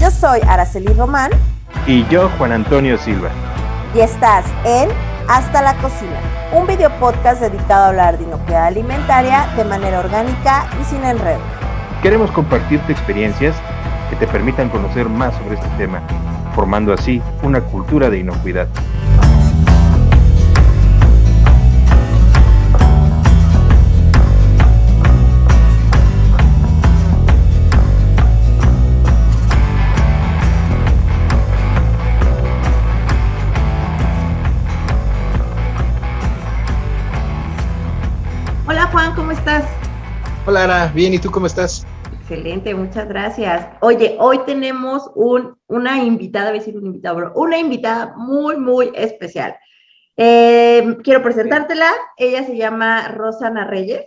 Yo soy Araceli Román. Y yo, Juan Antonio Silva. Y estás en Hasta la Cocina, un video podcast dedicado a hablar de inocuidad alimentaria de manera orgánica y sin enredo. Queremos compartirte experiencias que te permitan conocer más sobre este tema, formando así una cultura de inocuidad. Hola Juan, ¿cómo estás? Hola Ana, bien, ¿y tú cómo estás? Excelente, muchas gracias. Oye, hoy tenemos una invitada, voy a decir un invitado, pero una invitada muy especial. Quiero presentártela, ella se llama Rosana Reyes.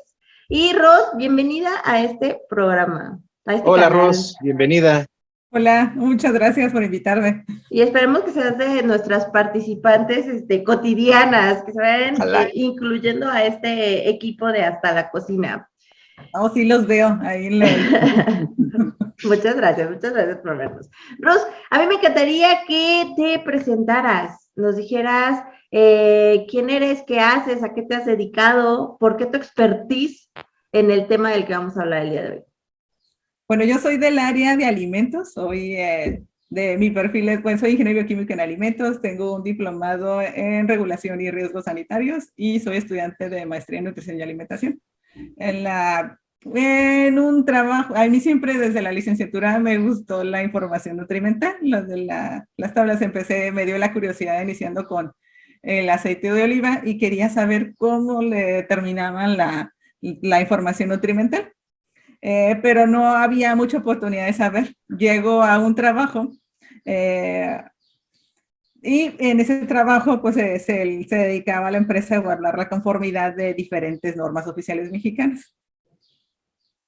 Y Ros, bienvenida a este programa. Hola canal. Ros, bienvenida. Hola, muchas gracias por invitarme. Y esperemos que seas de nuestras participantes cotidianas, que se vayan incluyendo a este equipo de Hasta la Cocina. Oh, sí los veo ahí en la... Muchas gracias por vernos. Ros, a mí me encantaría que te presentaras, nos dijeras quién eres, qué haces, a qué te has dedicado, por qué tu expertise en el tema del que vamos a hablar el día de hoy. Bueno, yo soy del área de alimentos, soy de mi perfil es, bueno, soy ingeniero químico en alimentos, tengo un diplomado en regulación y riesgos sanitarios y soy estudiante de maestría en nutrición y alimentación. En un trabajo, a mí siempre desde la licenciatura me gustó la información nutrimental, las tablas me dio la curiosidad iniciando con el aceite de oliva y quería saber cómo le determinaban la información nutrimental. Pero no había mucha oportunidad de saber. Llego a un trabajo y en ese trabajo pues se dedicaba a la empresa a guardar la conformidad de diferentes normas oficiales mexicanas.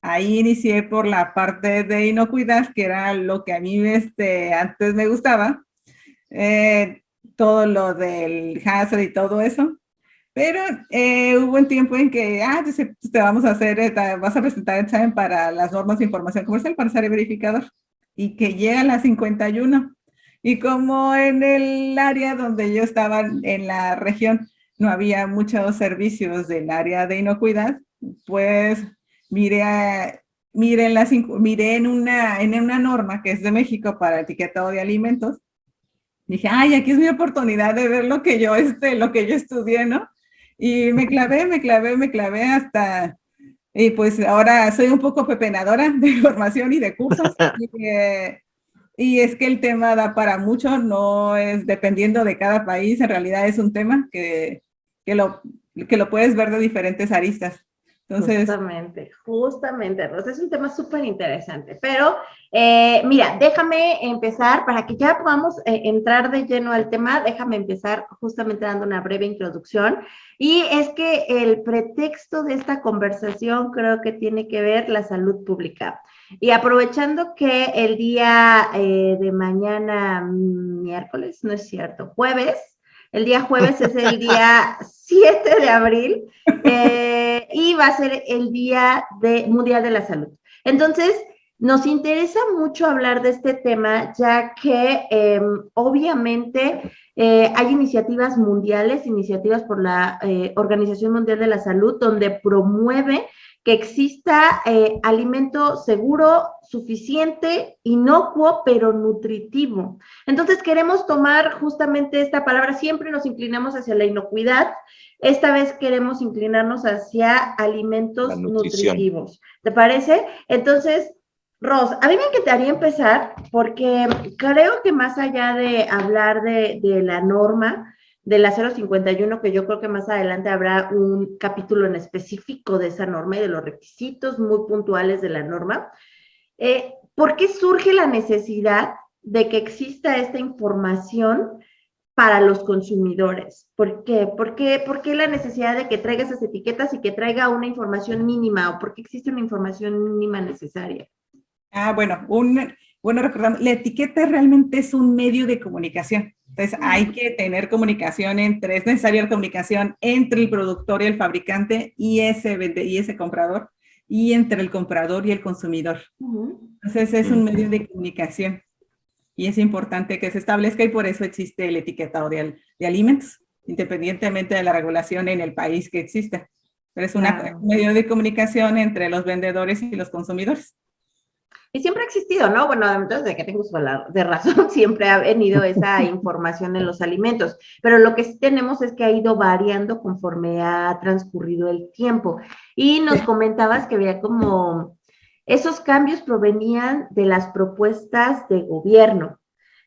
Ahí inicié por la parte de inocuidad, que era lo que a mí antes me gustaba, todo lo del hazard y todo eso. Pero hubo un tiempo en que, te vamos a hacer, vas a presentar el examen para las normas de información comercial para ser verificador. Y que llega a las 51. Y como en el área donde yo estaba, en la región, no había muchos servicios del área de inocuidad, pues miré en una norma que es de México para etiquetado de alimentos. Dije, aquí es mi oportunidad de ver lo que yo estudié, ¿no? Y me clavé hasta, y pues ahora soy un poco pepenadora de formación y de cursos. Y es que el tema da para mucho, no es dependiendo de cada país, en realidad es un tema que lo puedes ver de diferentes aristas. Entonces, justamente, Rosa, es un tema súper interesante, pero mira, déjame empezar, para que ya podamos entrar de lleno al tema, déjame empezar justamente dando una breve introducción, y es que el pretexto de esta conversación creo que tiene que ver la salud pública, y aprovechando que el día de mañana, miércoles, no es cierto, jueves, el día jueves es el día 7 de abril y va a ser el Día Mundial de la Salud. Entonces, nos interesa mucho hablar de este tema, ya que obviamente hay iniciativas mundiales, iniciativas por la Organización Mundial de la Salud, donde promueve que exista alimento seguro, suficiente, inocuo, pero nutritivo. Entonces queremos tomar justamente esta palabra, siempre nos inclinamos hacia la inocuidad, esta vez queremos inclinarnos hacia alimentos nutritivos. ¿Te parece? Entonces, Ros, a mí me encantaría empezar porque creo que más allá de hablar de la norma, de la 051, que yo creo que más adelante habrá un capítulo en específico de esa norma y de los requisitos muy puntuales de la norma. ¿Por qué surge la necesidad de que exista esta información para los consumidores? ¿Por qué? ¿Por qué la necesidad de que traiga esas etiquetas y que traiga una información mínima? ¿O por qué existe una información mínima necesaria? Bueno, recordamos, la etiqueta realmente es un medio de comunicación. Entonces, hay que tener comunicación es necesaria la comunicación entre el productor y el fabricante y ese comprador, y entre el comprador y el consumidor. Entonces, es un medio de comunicación. y es importante que se establezca y por eso existe el etiquetado de alimentos, independientemente de la regulación en el país que exista. Pero es un medio de comunicación entre los vendedores y los consumidores. Y siempre ha existido, ¿no? Bueno, entonces de que tengo uso de razón, siempre ha venido esa información en los alimentos, pero lo que sí tenemos es que ha ido variando conforme ha transcurrido el tiempo. Y nos comentabas que había como, esos cambios provenían de las propuestas de gobierno.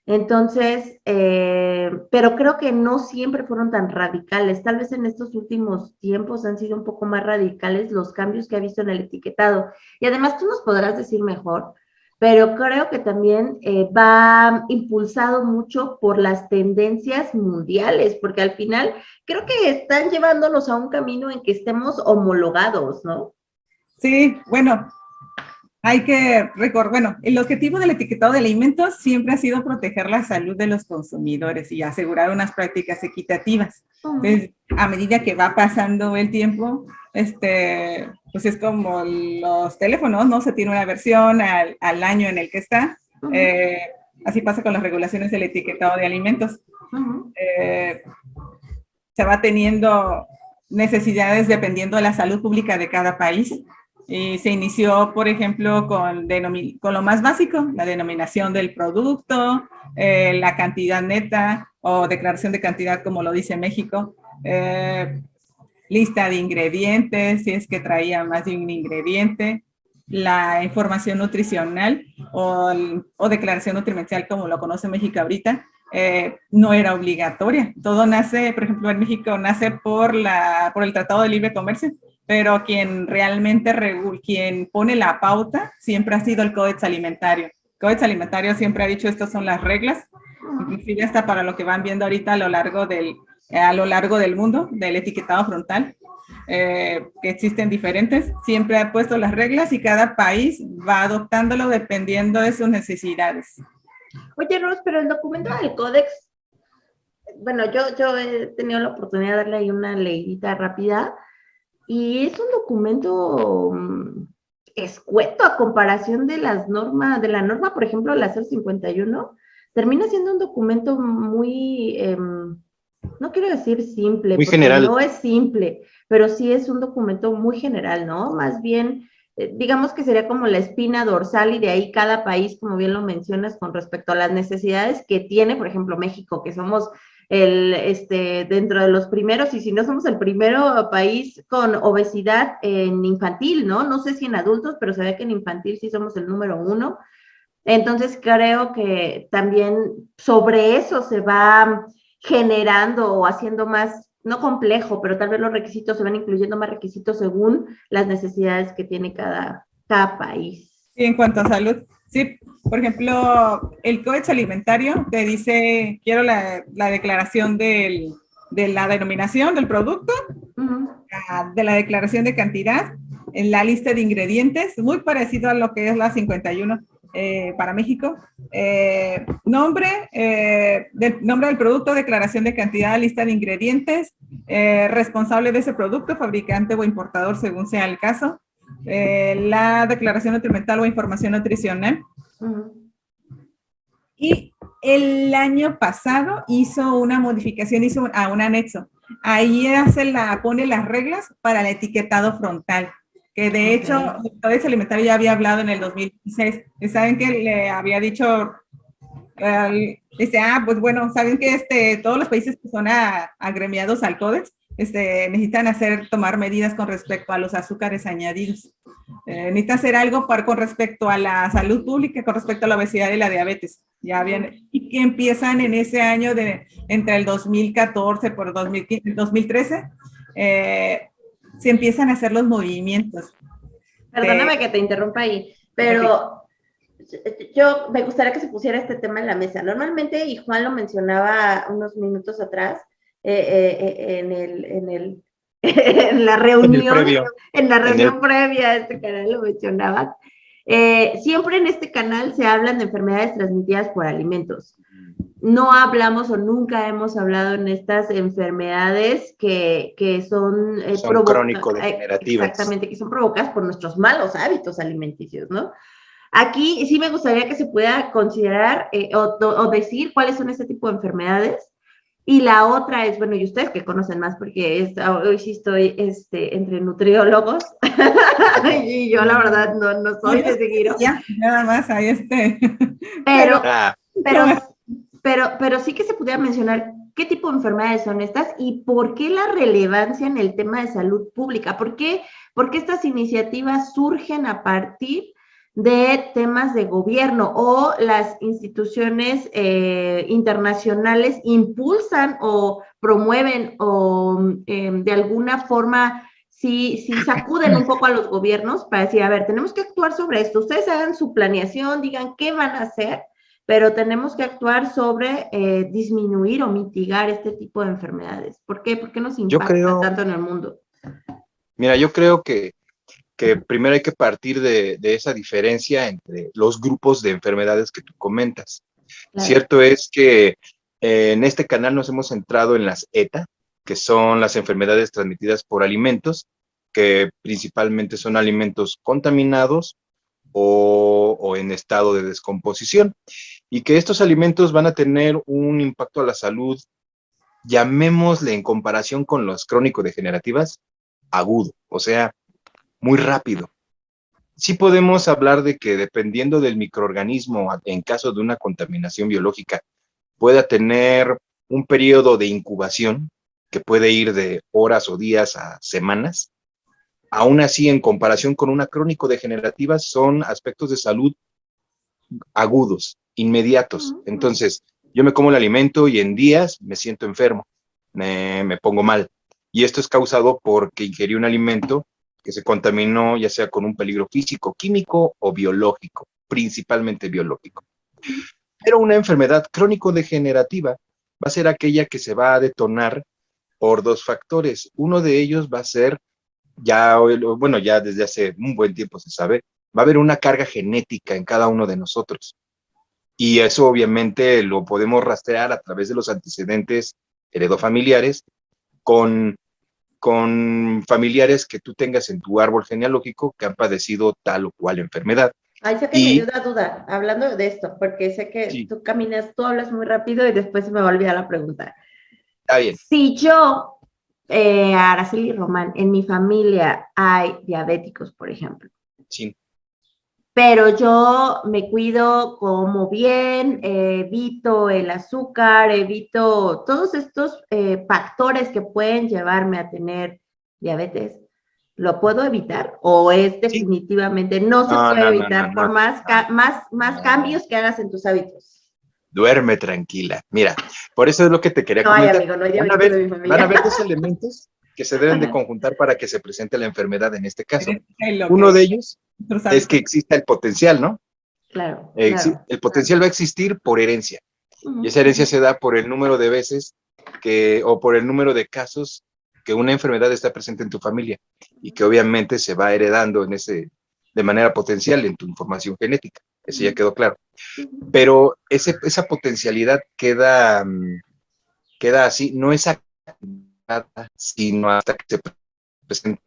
Entonces, pero creo que no siempre fueron tan radicales. Tal vez en estos últimos tiempos han sido un poco más radicales los cambios que ha visto en el etiquetado. Y además tú nos podrás decir mejor, pero creo que también va impulsado mucho por las tendencias mundiales, porque al final creo que están llevándonos a un camino en que estemos homologados, ¿no? Sí, bueno, hay que recordar, bueno, el objetivo del etiquetado de alimentos siempre ha sido proteger la salud de los consumidores y asegurar unas prácticas equitativas. Entonces, a medida que va pasando el tiempo, pues es como los teléfonos, ¿no? Se tiene una versión al año en el que está. Así pasa con las regulaciones del etiquetado de alimentos. Se va teniendo necesidades dependiendo de la salud pública de cada país. Se inició, por ejemplo, con lo más básico, la denominación del producto, la cantidad neta o declaración de cantidad, como lo dice México, lista de ingredientes, si es que traía más de un ingrediente, la información nutricional o declaración nutrimental, como lo conoce México ahorita, no era obligatoria. Todo nace, por ejemplo, en México nace por el Tratado de Libre Comercio, pero quien realmente quien pone la pauta siempre ha sido el Códex Alimentario. El Códex Alimentario siempre ha dicho estas son las reglas, inclusive hasta para lo que van viendo ahorita a lo largo del mundo, del etiquetado frontal, que existen diferentes, siempre ha puesto las reglas y cada país va adoptándolo dependiendo de sus necesidades. Oye, Ros, pero el documento del Códex, bueno, yo he tenido la oportunidad de darle ahí una leidita rápida, y es un documento escueto a comparación de la norma, por ejemplo, la 051, termina siendo un documento muy, no quiero decir simple, muy porque general. no es simple, pero sí es un documento muy general, ¿no? Más bien, digamos que sería como la espina dorsal y de ahí cada país, como bien lo mencionas, con respecto a las necesidades que tiene, por ejemplo, México, que somos dentro de los primeros, y si no somos el primero país con obesidad en infantil, ¿no? No sé si en adultos, pero se ve que en infantil sí somos el número 1. Entonces creo que también sobre eso se va generando o haciendo más, no complejo, pero tal vez los requisitos se van incluyendo más requisitos según las necesidades que tiene cada país. Sí, en cuanto a salud, sí, por ejemplo, el Códex Alimentario te dice, quiero la declaración de la denominación del producto, de la declaración de cantidad, en la lista de ingredientes, muy parecido a lo que es la 51 para México, nombre del producto, declaración de cantidad, lista de ingredientes, responsable de ese producto, fabricante o importador según sea el caso, la declaración nutrimental o información nutricional. Y el año pasado hizo una modificación, hizo a un anexo. Ahí pone las reglas para el etiquetado frontal, que de hecho el Códex Alimentario ya había hablado en el 2016. ¿Saben que le había dicho? Dice, pues bueno, ¿saben que todos los países que son agremiados al Códex necesitan tomar medidas con respecto a los azúcares añadidos? Necesitan hacer algo con respecto a la salud pública, con respecto a la obesidad y la diabetes. Y que empiezan en ese año entre el 2014 por 2013, se empiezan a hacer los movimientos. Perdóname que te interrumpa ahí, pero yo me gustaría que se pusiera este tema en la mesa. Normalmente, y Juan lo mencionaba unos minutos atrás, en la reunión previa a este canal lo mencionabas, siempre en este canal se hablan de enfermedades transmitidas por alimentos. No hablamos o nunca hemos hablado en estas enfermedades que son crónico-degenerativas. Exactamente, que son provocadas por nuestros malos hábitos alimenticios, ¿no? Aquí sí me gustaría que se pudiera considerar o decir cuáles son ese tipo de enfermedades. Y la otra es, bueno, y ustedes que conocen más, porque hoy sí estoy entre nutriólogos, y yo la verdad no soy de seguir. Ya, nada más hay Pero, Ah, pero, pero sí que se pudiera mencionar qué tipo de enfermedades son estas y por qué la relevancia en el tema de salud pública. ¿Por qué estas iniciativas surgen a partir de temas de gobierno o las instituciones internacionales impulsan o promueven o de alguna forma sí sacuden un poco a los gobiernos para decir, a ver, tenemos que actuar sobre esto, ustedes hagan su planeación, digan qué van a hacer, pero tenemos que actuar sobre disminuir o mitigar este tipo de enfermedades. ¿Por qué? ¿Por qué nos impacta tanto en el mundo? mira, yo creo que primero hay que partir de esa diferencia entre los grupos de enfermedades que tú comentas. Claro. Cierto es que en este canal nos hemos centrado en las ETA, que son las enfermedades transmitidas por alimentos, que principalmente son alimentos contaminados o en estado de descomposición, y que estos alimentos van a tener un impacto a la salud, llamémosle en comparación con las crónico-degenerativas, agudo, o sea, muy rápido. Sí podemos hablar de que dependiendo del microorganismo, en caso de una contaminación biológica, pueda tener un periodo de incubación que puede ir de horas o días a semanas. Aún así, en comparación con una crónico-degenerativa, son aspectos de salud agudos, inmediatos. Entonces, yo me como el alimento y en días me siento enfermo, me pongo mal. Y esto es causado porque ingerí un alimento que se contaminó ya sea con un peligro físico, químico o biológico, principalmente biológico. Pero una enfermedad crónico-degenerativa va a ser aquella que se va a detonar por dos factores. Uno de ellos va a ser, ya desde hace un buen tiempo se sabe, va a haber una carga genética en cada uno de nosotros. Y eso obviamente lo podemos rastrear a través de los antecedentes heredofamiliares con familiares que tú tengas en tu árbol genealógico que han padecido tal o cual enfermedad. Ay, sé que me ayuda a dudar, hablando de esto, porque sé que sí. Tú hablas muy rápido y después me va a olvidar la pregunta. Está bien. Si yo, Araceli Román, en mi familia hay diabéticos, por ejemplo. Sí. Pero yo me cuido, como bien, evito el azúcar, evito todos estos factores que pueden llevarme a tener diabetes. ¿Lo puedo evitar? ¿O es definitivamente no se puede evitar por más cambios que hagas en tus hábitos? Duerme tranquila. Mira, por eso es lo que te quería comentar. Amigo, no hay van a ver dos elementos que se deben de conjuntar para que se presente la enfermedad en este caso. Uno de ellos es que exista el potencial, ¿no? Claro. El potencial va a existir por herencia. Y esa herencia se da por el número de veces o por el número de casos que una enfermedad está presente en tu familia y que obviamente se va heredando de manera potencial en tu información genética. Eso ya quedó claro. Pero esa potencialidad queda así, no es activada, sino hasta que se presenten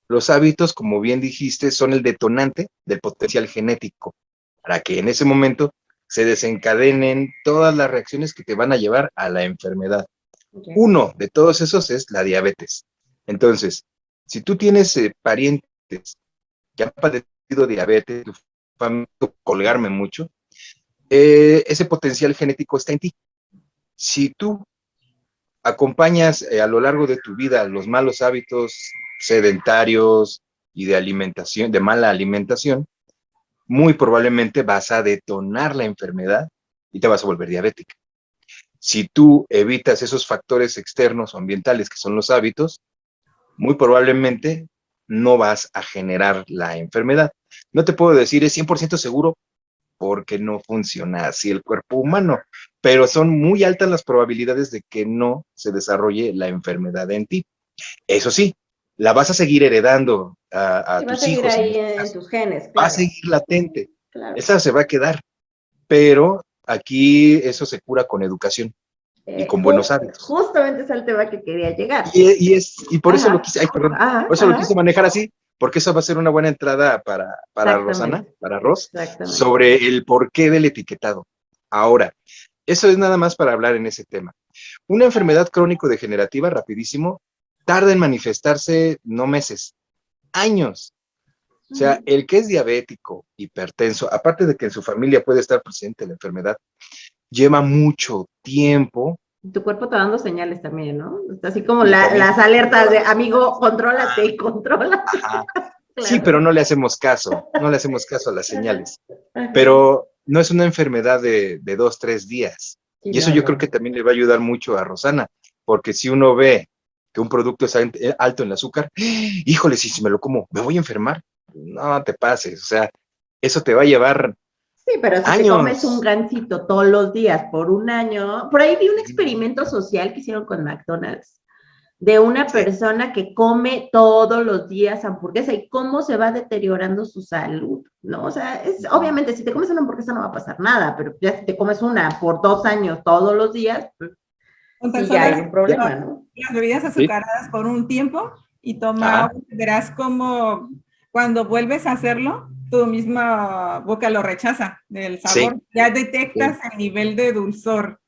los hábitos, como bien dijiste, son el detonante del potencial genético, para que en ese momento se desencadenen todas las reacciones que te van a llevar a la enfermedad. Okay. Uno de todos esos es la diabetes. Entonces, si tú tienes parientes que han padecido diabetes, tu familia, colgarme mucho, ese potencial genético está en ti. Si tú acompañas a lo largo de tu vida los malos hábitos sedentarios y de alimentación, de mala alimentación, muy probablemente vas a detonar la enfermedad y te vas a volver diabética. Si tú evitas esos factores externos o ambientales que son los hábitos, muy probablemente no vas a generar la enfermedad. No te puedo decir es 100% seguro porque no funciona así el cuerpo humano, pero son muy altas las probabilidades de que no se desarrolle la enfermedad en ti. Eso sí, la vas a seguir heredando a tus hijos. Va a seguir ahí en tus genes. Claro. Va a seguir latente. Claro. Esa se va a quedar. Pero aquí eso se cura con educación y con buenos hábitos. Justamente es el tema que quería llegar. Y por eso lo quise, por eso lo quise manejar así, porque eso va a ser una buena entrada para Rosana, para Ros, Exactamente. sobre el porqué del etiquetado. Ahora, eso es nada más para hablar en ese tema. Una enfermedad crónico-degenerativa, rapidísimo, tarda en manifestarse no meses, años. O sea, el que es diabético, hipertenso, aparte de que en su familia puede estar presente la enfermedad, lleva mucho tiempo. Tu cuerpo está dando señales también, ¿no? Así como las alertas de, amigo, contrólate, controla. Ajá. Claro. Sí, pero no le hacemos caso a las señales. Pero no es una enfermedad de 2, 3 días. Sí, Y eso no, yo no. creo que también le va a ayudar mucho a Rosana, porque si uno ve que un producto es alto en azúcar, híjole, si me lo como, ¿me voy a enfermar? No te pases, o sea, eso te va a llevar Sí, pero si te comes un años. gansito todos los días por un año, por ahí vi un experimento social que hicieron con McDonald's de una Sí. persona que come todos los días hamburguesa y cómo se va deteriorando su salud, ¿no? O sea, obviamente si te comes una hamburguesa no va a pasar nada, pero ya si te comes una por 2 años todos los días, pues sí ya hay un problema, ¿no? Las bebidas azucaradas por un tiempo y toma, Ajá. verás como cuando vuelves a hacerlo, tu misma boca lo rechaza del sabor. Sí. Ya detectas el nivel de dulzor.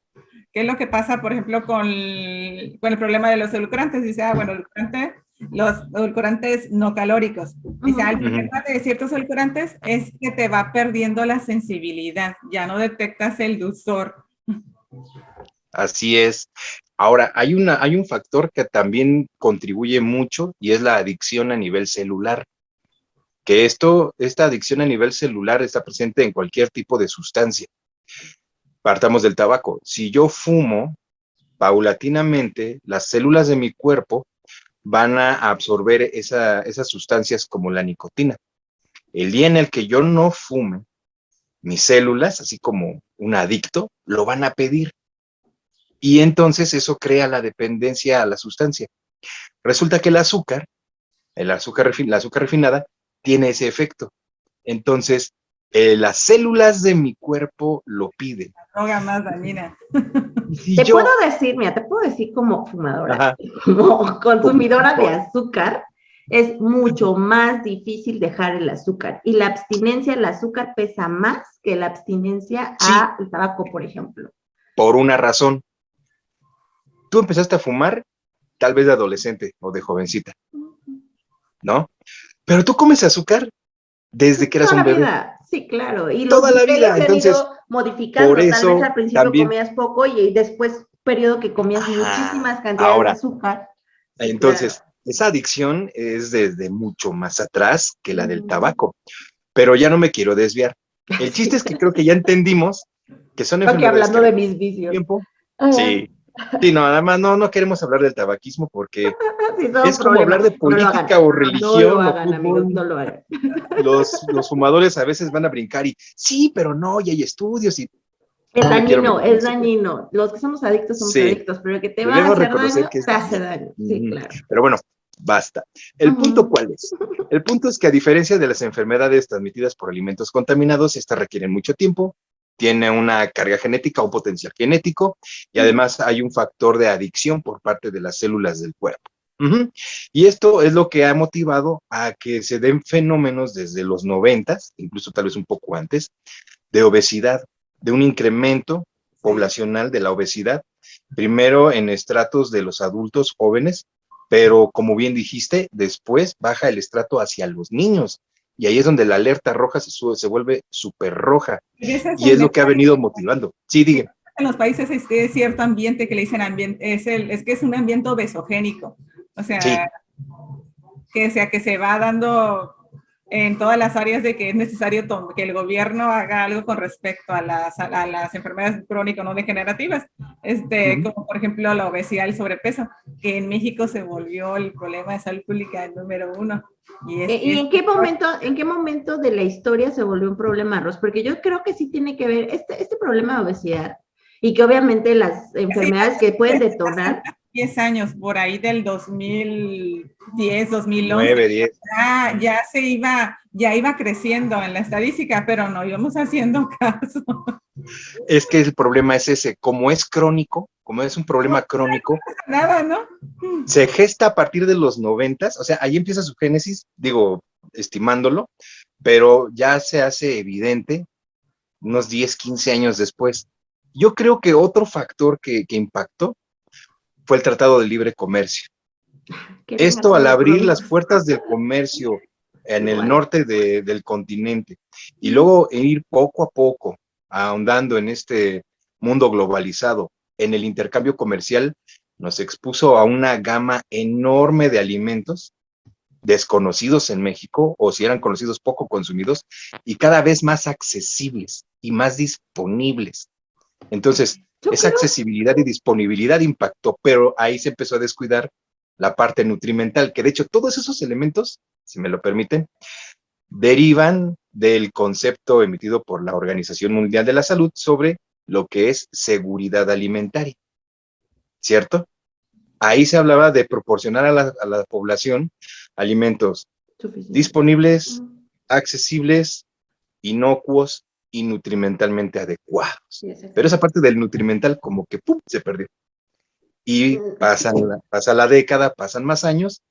¿Qué es lo que pasa, por ejemplo, con el problema de los edulcorantes? Dice, bueno, los edulcorantes no calóricos. Dice, el problema de ciertos edulcorantes es que te va perdiendo la sensibilidad, ya no detectas el dulzor. Así es. Ahora, hay un factor que también contribuye mucho y es la adicción a nivel celular. Que esta adicción a nivel celular está presente en cualquier tipo de sustancia. Partamos del tabaco. Si yo fumo, paulatinamente, las células de mi cuerpo van a absorber esas sustancias como la nicotina. El día en el que yo no fume, mis células, así como un adicto, lo van a pedir. Y entonces eso crea la dependencia a la sustancia. Resulta que la azúcar refinada, tiene ese efecto. Entonces, las células de mi cuerpo lo piden. La droga más dañina. Te puedo decir como fumadora, Ajá. como consumidora de azúcar, es mucho más difícil dejar el azúcar. Y la abstinencia al azúcar pesa más que la abstinencia al tabaco, por ejemplo. Por una razón. Tú empezaste a fumar, tal vez de adolescente o de jovencita, ¿no? Pero tú comes azúcar desde que eras un bebé. Vida. Sí, claro. Y los Toda la vida. niveles se han ido modificando. Por eso, tal vez al principio también, comías poco y después periodo que comías muchísimas cantidades de azúcar. Sí, entonces, claro. esa adicción es desde mucho más atrás que la del tabaco. Pero ya no me quiero desviar. El chiste es que creo que ya entendimos que son enfermedades Hablando que de mis vicios. Tiempo. Sí. Sí, no, además no queremos hablar del tabaquismo porque sí, es como hablar de política o religión. No lo hagan, o fútbol. amigos, no lo hagan. Los fumadores a veces van a brincar y sí, pero no, y hay estudios y... Es no me quiero dañino, meter en es dañino. Los que somos adictos somos adictos, pero el que te va a Debemos hacer reconocer daño, que es te hace dañino. daño. Sí, claro. Pero bueno, basta. ¿El punto cuál es? El punto es que a diferencia de las enfermedades transmitidas por alimentos contaminados, estas requieren mucho tiempo, tiene una carga genética o potencial genético y además hay un factor de adicción por parte de las células del cuerpo. Y esto es lo que ha motivado a que se den fenómenos desde los 90s, incluso tal vez un poco antes, de obesidad, de un incremento poblacional de la obesidad, primero en estratos de los adultos jóvenes, pero como bien dijiste, después baja el estrato hacia los niños. Y ahí es donde la alerta roja se vuelve súper roja. Y es lo que ha venido motivando. Sí, diga. En los países existe cierto ambiente que le dicen ambiente, es que es un ambiente obesogénico. O sea, sí. que se va dando en todas las áreas de que es necesario que el gobierno haga algo con respecto a las enfermedades crónicas no degenerativas, como por ejemplo la obesidad y el sobrepeso, que en México se volvió el problema de salud pública el número 1. ¿Y en qué momento de la historia se volvió un problema, Ros? Porque yo creo que sí tiene que ver este problema de obesidad y que obviamente las enfermedades que pueden detonar. 10 años, por ahí del 2010, 2011, 9, 10. Ya iba creciendo en la estadística, pero no íbamos haciendo caso. Es que el problema es ese, como es crónico, como es un problema crónico, nada, ¿no? se gesta a partir de los 90, o sea, ahí empieza su génesis, digo, estimándolo, pero ya se hace evidente unos 10, 15 años después. Yo creo que otro factor que impactó fue el Tratado de Libre Comercio. Esto, al abrir las puertas del comercio en el norte del continente y luego ir poco a poco ahondando en este mundo globalizado, en el intercambio comercial, nos expuso a una gama enorme de alimentos desconocidos en México, o si eran conocidos, poco consumidos, y cada vez más accesibles y más disponibles. Entonces, esa accesibilidad y disponibilidad impactó, pero ahí se empezó a descuidar la parte nutrimental, que de hecho todos esos elementos, si me lo permiten, derivan del concepto emitido por la Organización Mundial de la Salud sobre lo que es seguridad alimentaria, ¿cierto? Ahí se hablaba de proporcionar a la población alimentos disponibles, accesibles, inocuos y nutrimentalmente adecuados. Sí, pero esa parte del nutrimental como que ¡pum!, se perdió. Y pasa la década, pasan más años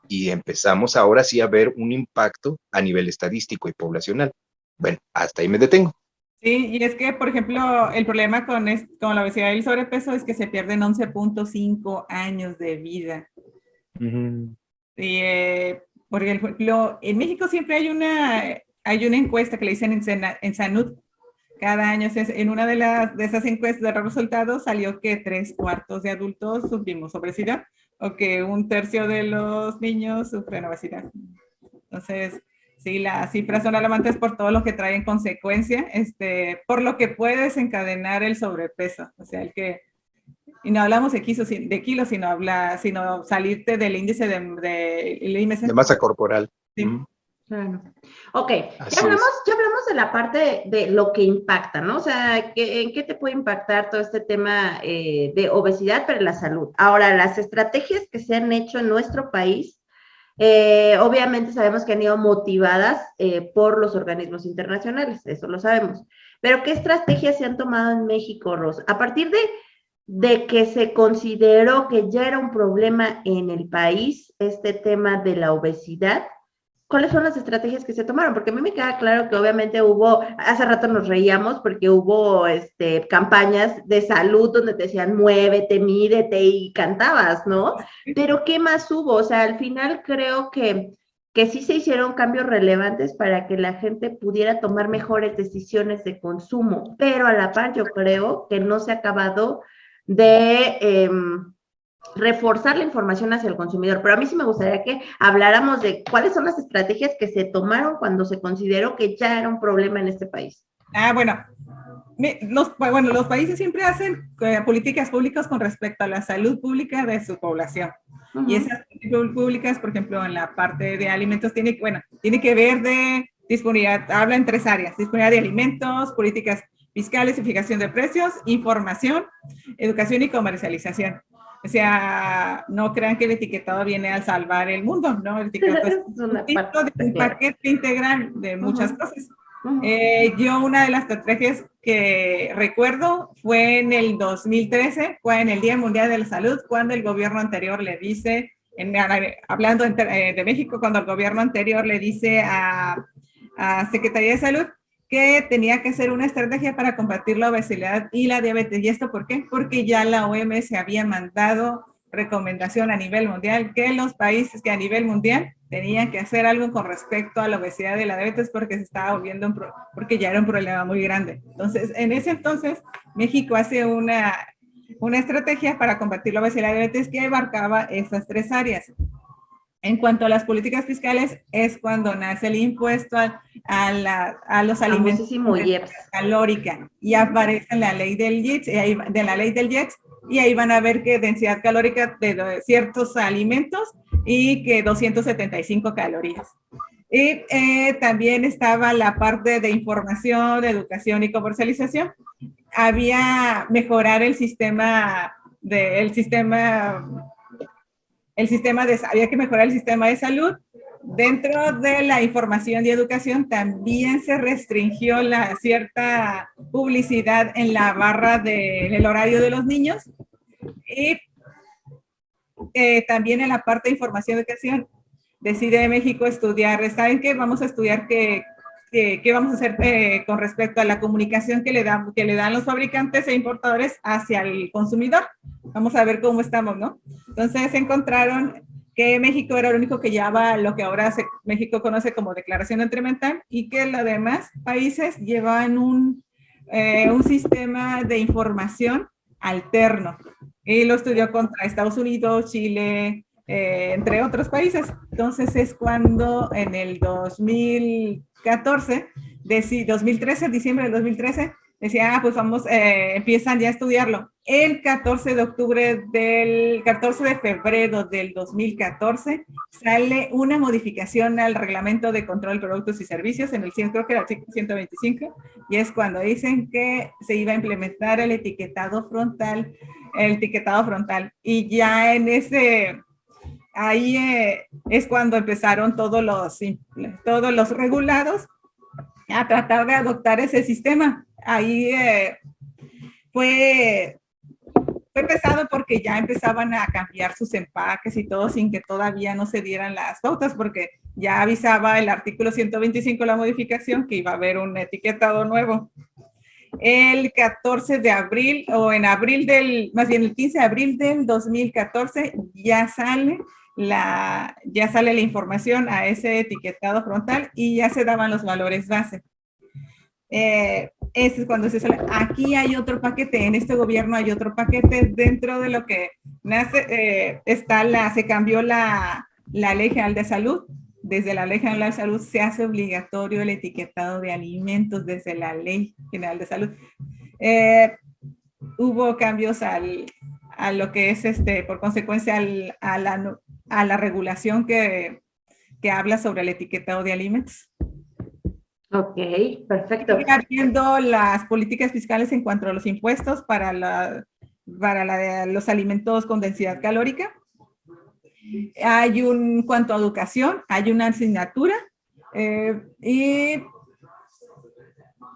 y empezamos ahora sí a ver un impacto a nivel estadístico y poblacional. Bueno, hasta ahí me detengo. Sí, y es que, por ejemplo, el problema con la obesidad y el sobrepeso es que se pierden 11.5 años de vida. Y, por ejemplo, en México siempre hay una encuesta que le dicen en Sanud. Cada año, en una de esas encuestas de resultados salió que 3/4 de adultos sufrimos obesidad o que 1/3 de los niños sufren obesidad. Entonces, sí, las cifras son alarmantes por todo lo que trae en consecuencia, por lo que puede desencadenar el sobrepeso. O sea, y no hablamos de kilos, sino salirte del índice de masa corporal. Sí. Claro. Ok, ya hablamos de la parte de lo que impacta, ¿no? O sea, ¿en qué te puede impactar todo este tema de obesidad para la salud? Ahora, las estrategias que se han hecho en nuestro país, obviamente sabemos que han ido motivadas por los organismos internacionales, eso lo sabemos. Pero, ¿qué estrategias se han tomado en México, Ros? A partir de que se consideró que ya era un problema en el país, este tema de la obesidad, ¿cuáles son las estrategias que se tomaron? Porque a mí me queda claro que obviamente hace rato nos reíamos porque hubo campañas de salud donde te decían muévete, mídete y cantabas, ¿no? Pero ¿qué más hubo? O sea, al final creo que sí se hicieron cambios relevantes para que la gente pudiera tomar mejores decisiones de consumo, pero a la par yo creo que no se ha acabado de reforzar la información hacia el consumidor, pero a mí sí me gustaría que habláramos de cuáles son las estrategias que se tomaron cuando se consideró que ya era un problema en este país. Bueno, los países siempre hacen políticas públicas con respecto a la salud pública de su población. Y esas políticas públicas, por ejemplo, en la parte de alimentos, tiene que ver de disponibilidad, habla en 3 áreas: disponibilidad de alimentos, políticas fiscales y fijación de precios, información, educación y comercialización. O sea, no crean que el etiquetado viene a salvar el mundo, ¿no? El etiquetado es un paquete integral de muchas cosas. Yo una de las estrategias que recuerdo fue en el 2013, fue en el Día Mundial de la Salud, cuando el gobierno anterior le dice, hablando de México, cuando el gobierno anterior le dice a Secretaría de Salud que tenía que hacer una estrategia para combatir la obesidad y la diabetes. ¿Y esto por qué? Porque ya la OMS había mandado recomendación a nivel mundial que los países que a nivel mundial tenían que hacer algo con respecto a la obesidad y la diabetes porque se estaba volviendo porque ya era un problema muy grande. Entonces, en ese entonces, México hace una estrategia para combatir la obesidad y la diabetes que abarcaba esas 3 áreas. En cuanto a las políticas fiscales, es cuando nace el impuesto a los alimentos calórica y aparece en la ley del IEPS, y ahí van a ver que densidad calórica de ciertos alimentos y que 275 calorías. Y también estaba la parte de información, educación y comercialización. Había mejorar había que mejorar el sistema de salud. Dentro de la información y educación también se restringió la cierta publicidad en la barra del horario de los niños, Y también en la parte de información y educación, decide México estudiar, ¿saben qué? Vamos a estudiar qué vamos a hacer con respecto a la comunicación que le dan los fabricantes e importadores hacia el consumidor. Vamos a ver cómo estamos, ¿no? Entonces encontraron que México era el único que llevaba lo que ahora México conoce como declaración nutrimental y que los demás países llevaban un sistema de información alterno. Y lo estudió contra Estados Unidos, Chile, entre otros países. Entonces es cuando en el 2014, 2013, diciembre del 2013, decía, pues vamos, empiezan ya a estudiarlo. El 14 de febrero del 2014 sale una modificación al reglamento de control de productos y servicios en el 100, creo que era el 125, y es cuando dicen que se iba a implementar el etiquetado frontal, y ya en ese, ahí es cuando empezaron todos los regulados a tratar de adoptar ese sistema. Ahí fue pesado porque ya empezaban a cambiar sus empaques y todo sin que todavía no se dieran las pautas, porque ya avisaba el artículo 125, la modificación, que iba a haber un etiquetado nuevo. El 14 de abril, o en abril más bien el 15 de abril del 2014, ya sale la información a ese etiquetado frontal y ya se daban los valores base. Ese es cuando se sale. Aquí hay otro paquete, en este gobierno hay otro paquete, dentro de lo que nace, se cambió la Ley General de Salud. Desde la Ley General de Salud se hace obligatorio el etiquetado de alimentos desde la Ley General de Salud. Hubo cambios a lo que es, por consecuencia, a la regulación que habla sobre el etiquetado de alimentos. Ok, perfecto. Sigue habiendo las políticas fiscales en cuanto a los impuestos para los alimentos con densidad calórica. En cuanto a educación, hay una asignatura y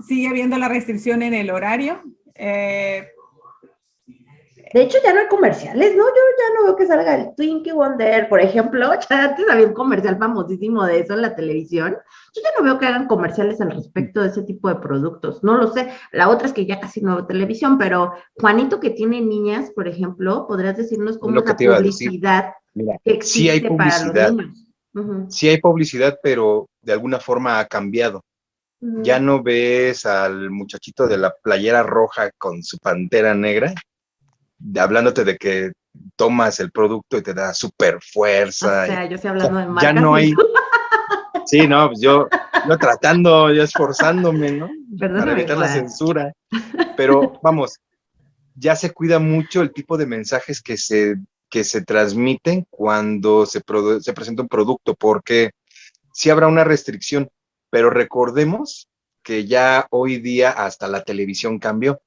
sigue habiendo la restricción en el horario. De hecho, ya no hay comerciales, ¿no? Yo ya no veo que salga el Twinkie Wonder, por ejemplo. Ya antes había un comercial famosísimo de eso en la televisión. Yo ya no veo que hagan comerciales al respecto de ese tipo de productos. No lo sé. La otra es que ya casi no veo televisión, pero Juanito, que tiene niñas, por ejemplo, ¿podrías decirnos cómo es la publicidad que existe sí hay publicidad, para los niños? Uh-huh. Sí hay publicidad, pero de alguna forma ha cambiado. Uh-huh. Ya no ves al muchachito de la playera roja con su pantera negra hablándote de que tomas el producto y te da súper fuerza. O sea, yo estoy hablando de marcas. Ya no hay... Sí, no, pues yo tratando, yo esforzándome, ¿no? Perdóname, para evitar la censura. Pero, vamos, ya se cuida mucho el tipo de mensajes que se transmiten cuando se presenta un producto, porque sí habrá una restricción, pero recordemos que ya hoy día hasta la televisión cambió.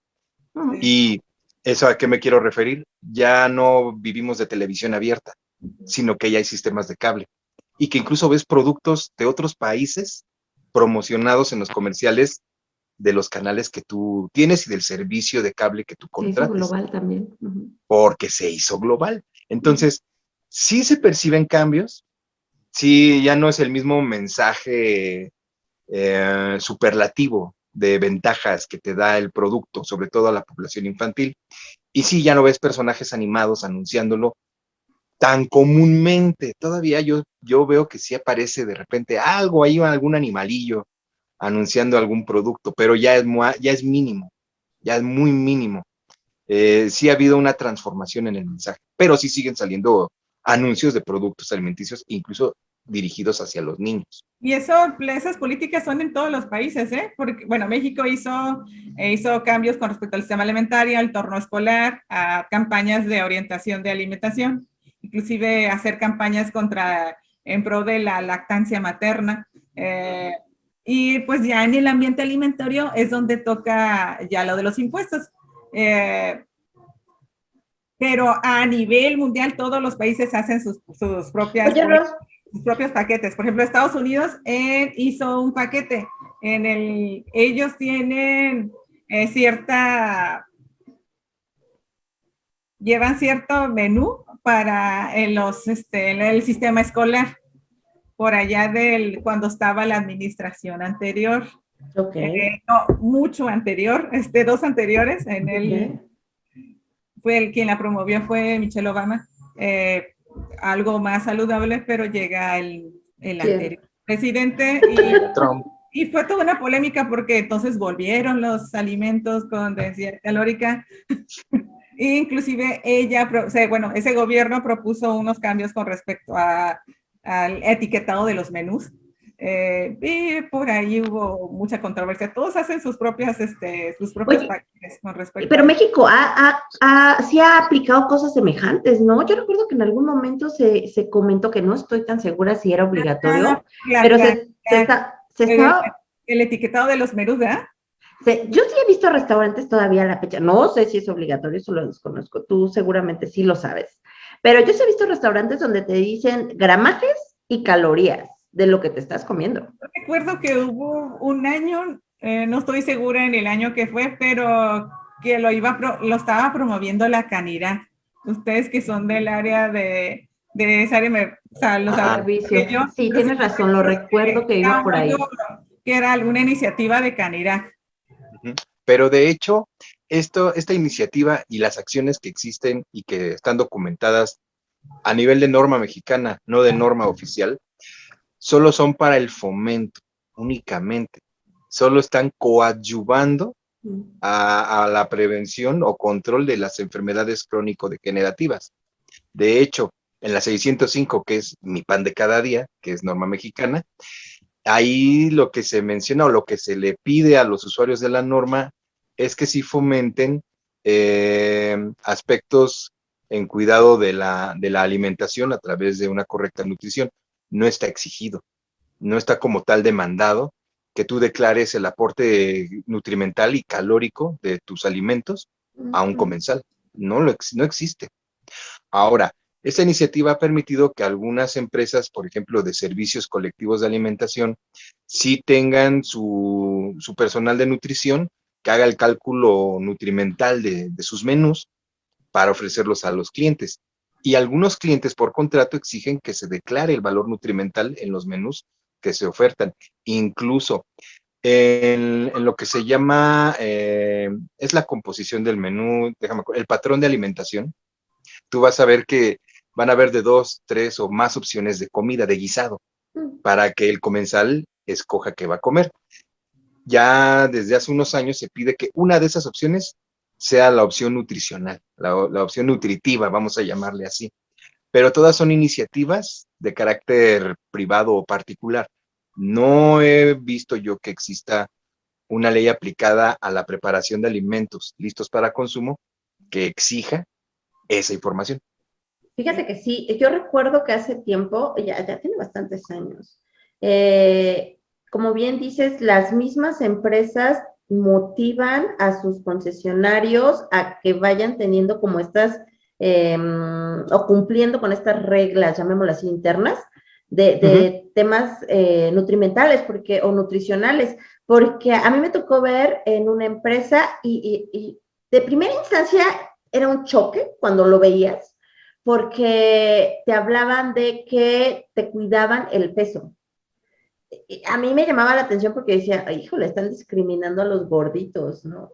Uh-huh. Y ¿eso a qué me quiero referir? Ya no vivimos de televisión abierta, sino que ya hay sistemas de cable. Y que incluso ves productos de otros países promocionados en los comerciales de los canales que tú tienes y del servicio de cable que tú contrates. Se hizo global también. Uh-huh. Porque se hizo global. Entonces, sí se perciben cambios, sí ya no es el mismo mensaje superlativo de ventajas que te da el producto, sobre todo a la población infantil. Y sí, ya no ves personajes animados anunciándolo tan comúnmente. Todavía yo veo que sí aparece de repente algo ahí, algún animalillo anunciando algún producto, pero ya es mínimo, ya es muy mínimo. Sí ha habido una transformación en el mensaje, pero sí siguen saliendo anuncios de productos alimenticios, incluso dirigidos hacia los niños. Y esas políticas son en todos los países, ¿eh? Porque, bueno, México hizo cambios con respecto al sistema alimentario, al torno escolar, a campañas de orientación de alimentación, inclusive hacer campañas en pro de la lactancia materna. Y pues ya en el ambiente alimentario es donde toca ya lo de los impuestos. Pero a nivel mundial todos los países hacen sus propias... sus propios paquetes. Por ejemplo, Estados Unidos hizo un paquete ellos tienen cierta llevan cierto menú para en el sistema escolar, por allá cuando estaba la administración anterior. Ok. No, mucho anterior, dos anteriores, fue el quien la promovió, fue Michelle Obama. Algo más saludable, pero llega el anterior presidente Trump. y fue toda una polémica porque entonces volvieron los alimentos con densidad calórica. Inclusive ese gobierno propuso unos cambios con respecto al etiquetado de los menús. Y por ahí hubo mucha controversia. Todos hacen sus propias páginas con respecto pero México sí ha aplicado cosas semejantes, ¿no? Yo recuerdo que en algún momento se comentó, que no estoy tan segura si era obligatorio, pero el etiquetado de los menús, ¿verdad? Yo sí he visto restaurantes todavía a la fecha, no sé si es obligatorio, eso lo desconozco, tú seguramente sí lo sabes, pero yo sí he visto restaurantes donde te dicen gramajes y calorías de lo que te estás comiendo. Recuerdo que hubo un año, no estoy segura en el año que fue, pero que lo estaba promoviendo la Canira. Ustedes que son del área de esa área, sí, tienes razón, lo recuerdo que iba por ahí. Que era alguna iniciativa de Canira. Pero de hecho, esta iniciativa y las acciones que existen y que están documentadas a nivel de norma mexicana, no de norma oficial, solo son para el fomento, únicamente. Solo están coadyuvando a la prevención o control de las enfermedades crónico-degenerativas. De hecho, en la 605, que es mi pan de cada día, que es norma mexicana, ahí lo que se menciona o lo que se le pide a los usuarios de la norma es que sí fomenten aspectos en cuidado de la alimentación a través de una correcta nutrición. No está exigido, no está como tal demandado que tú declares el aporte nutrimental y calórico de tus alimentos a un comensal. No existe. Ahora, esta iniciativa ha permitido que algunas empresas, por ejemplo, de servicios colectivos de alimentación, sí tengan su personal de nutrición que haga el cálculo nutrimental de sus menús para ofrecerlos a los clientes. Y algunos clientes por contrato exigen que se declare el valor nutrimental en los menús que se ofertan. Incluso en lo que se llama, es la composición del menú, el patrón de alimentación, tú vas a ver que van a haber de 2, 3 o más opciones de comida, de guisado, para que el comensal escoja qué va a comer. Ya desde hace unos años se pide que una de esas opciones sea la opción nutricional, la opción nutritiva, vamos a llamarle así. Pero todas son iniciativas de carácter privado o particular. No he visto yo que exista una ley aplicada a la preparación de alimentos listos para consumo que exija esa información. Fíjate que sí, yo recuerdo que hace tiempo, ya tiene bastantes años, como bien dices, las mismas empresas motivan a sus concesionarios a que vayan teniendo como estas, o cumpliendo con estas reglas, llamémoslas así, internas, de temas nutrimentales o nutricionales, porque a mí me tocó ver en una empresa y de primera instancia era un choque cuando lo veías, porque te hablaban de que te cuidaban el peso. A mí me llamaba la atención porque decía, híjole, están discriminando a los gorditos, ¿no?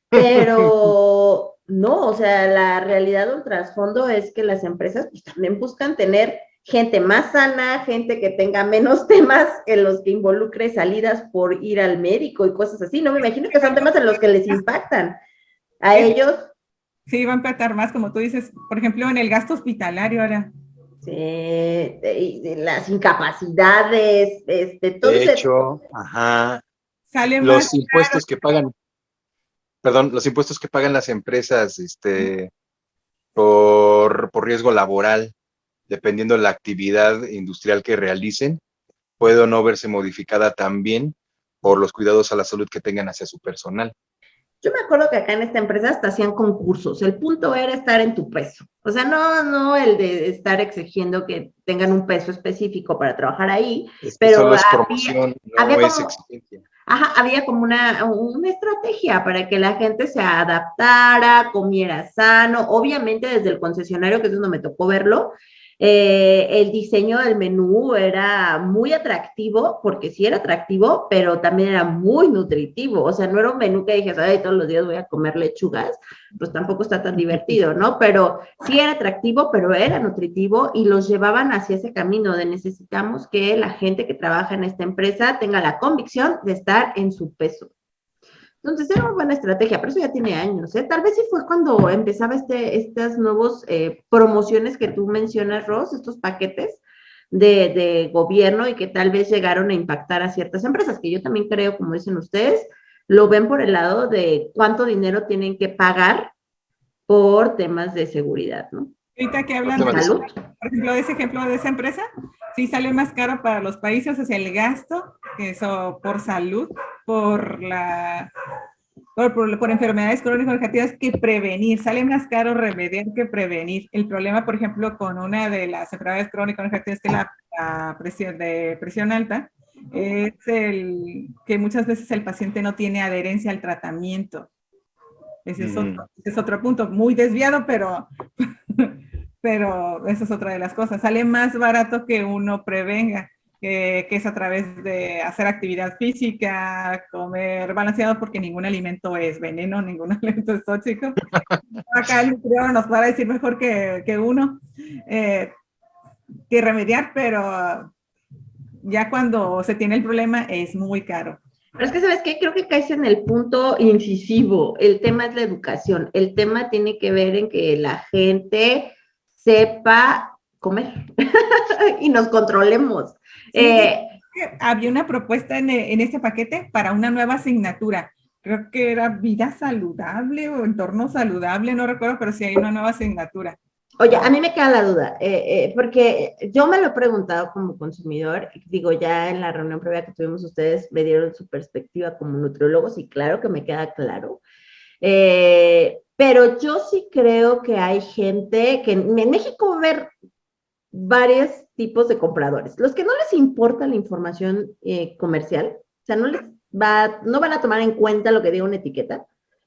Pero no, o sea, la realidad o el trasfondo es que las empresas pues, también buscan tener gente más sana, gente que tenga menos temas en los que involucre salidas por ir al médico y cosas así, ¿no? Me imagino que son temas en los que les impactan a ellos. Sí, va a impactar más, como tú dices, por ejemplo, en el gasto hospitalario ahora. Sí, las incapacidades, todo de hecho, sale los más impuestos que pagan, los impuestos que pagan las empresas, por riesgo laboral, dependiendo de la actividad industrial que realicen, puede o no verse modificada también por los cuidados a la salud que tengan hacia su personal. Yo me acuerdo que acá en esta empresa hasta hacían concursos. El punto era estar en tu peso. O sea, no el de estar exigiendo que tengan un peso específico para trabajar ahí, pero solo es promoción, no es exigencia. Ajá, había como una estrategia para que la gente se adaptara, comiera sano, obviamente desde el concesionario, que es donde me tocó verlo, el diseño del menú era muy atractivo, porque sí era atractivo, pero también era muy nutritivo, o sea, no era un menú que dijes, ay, todos los días voy a comer lechugas, pues tampoco está tan divertido, ¿no? Pero sí era atractivo, pero era nutritivo y los llevaban hacia ese camino de necesitamos que la gente que trabaja en esta empresa tenga la convicción de estar en su peso. Entonces era una buena estrategia, pero eso ya tiene años, ¿eh? Tal vez sí fue cuando empezaba estas nuevas promociones que tú mencionas, Ros, estos paquetes de gobierno y que tal vez llegaron a impactar a ciertas empresas, que yo también creo, como dicen ustedes, lo ven por el lado de cuánto dinero tienen que pagar por temas de seguridad, ¿no? Ahorita que hablan de salud, por ejemplo, de ese ejemplo de esa empresa, sí sale más caro para los países, o sea, el gasto, eso por salud, por enfermedades crónico-vegetatives que prevenir. Sale más caro remediar que prevenir. El problema, por ejemplo, con una de las enfermedades crónico-vegetatives, que es la presión alta, es que muchas veces el paciente no tiene adherencia al tratamiento. Ese es otro punto, muy desviado, pero esa es otra de las cosas. Sale más barato que uno prevenga, que es a través de hacer actividad física, comer balanceado, porque ningún alimento es veneno, ningún alimento es tóxico. Acá el nutriólogo nos va a decir mejor que uno, que remediar, pero ya cuando se tiene el problema es muy caro. Pero es que, ¿sabes qué? Creo que caes en el punto incisivo. El tema es la educación. El tema tiene que ver en que la gente sepa comer y nos controlemos. Sí, había una propuesta en este paquete para una nueva asignatura. Creo que era vida saludable o entorno saludable, no recuerdo, pero sí hay una nueva asignatura. Oye, a mí me queda la duda, porque yo me lo he preguntado como consumidor, digo, ya en la reunión previa que tuvimos ustedes me dieron su perspectiva como nutriólogos y claro que me queda claro, pero yo sí creo que hay gente que en México va a haber varios tipos de compradores, los que no les importa la información comercial, o sea, no van a tomar en cuenta lo que diga una etiqueta,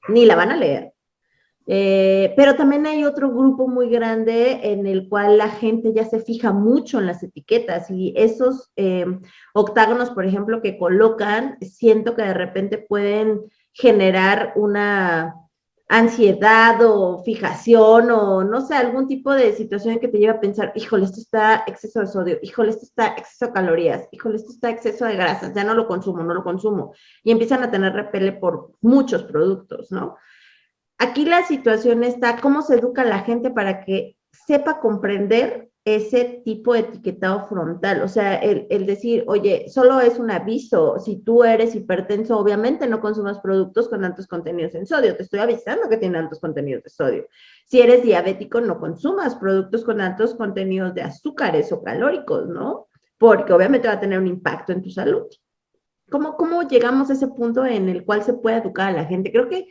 ni la van a leer. Pero también hay otro grupo muy grande en el cual la gente ya se fija mucho en las etiquetas y esos octágonos, por ejemplo, que colocan, siento que de repente pueden generar una ansiedad o fijación o no sé, algún tipo de situación que te lleva a pensar, híjole, esto está exceso de sodio, híjole, esto está exceso de calorías, híjole, esto está exceso de grasas, ya no lo consumo, y empiezan a tener repele por muchos productos, ¿no? Aquí la situación está, ¿cómo se educa a la gente para que sepa comprender ese tipo de etiquetado frontal? O sea, el decir, oye, solo es un aviso, si tú eres hipertenso, obviamente no consumas productos con altos contenidos en sodio, te estoy avisando que tienen altos contenidos de sodio. Si eres diabético, no consumas productos con altos contenidos de azúcares o calóricos, ¿no? Porque obviamente va a tener un impacto en tu salud. ¿Cómo llegamos a ese punto en el cual se puede educar a la gente? Creo que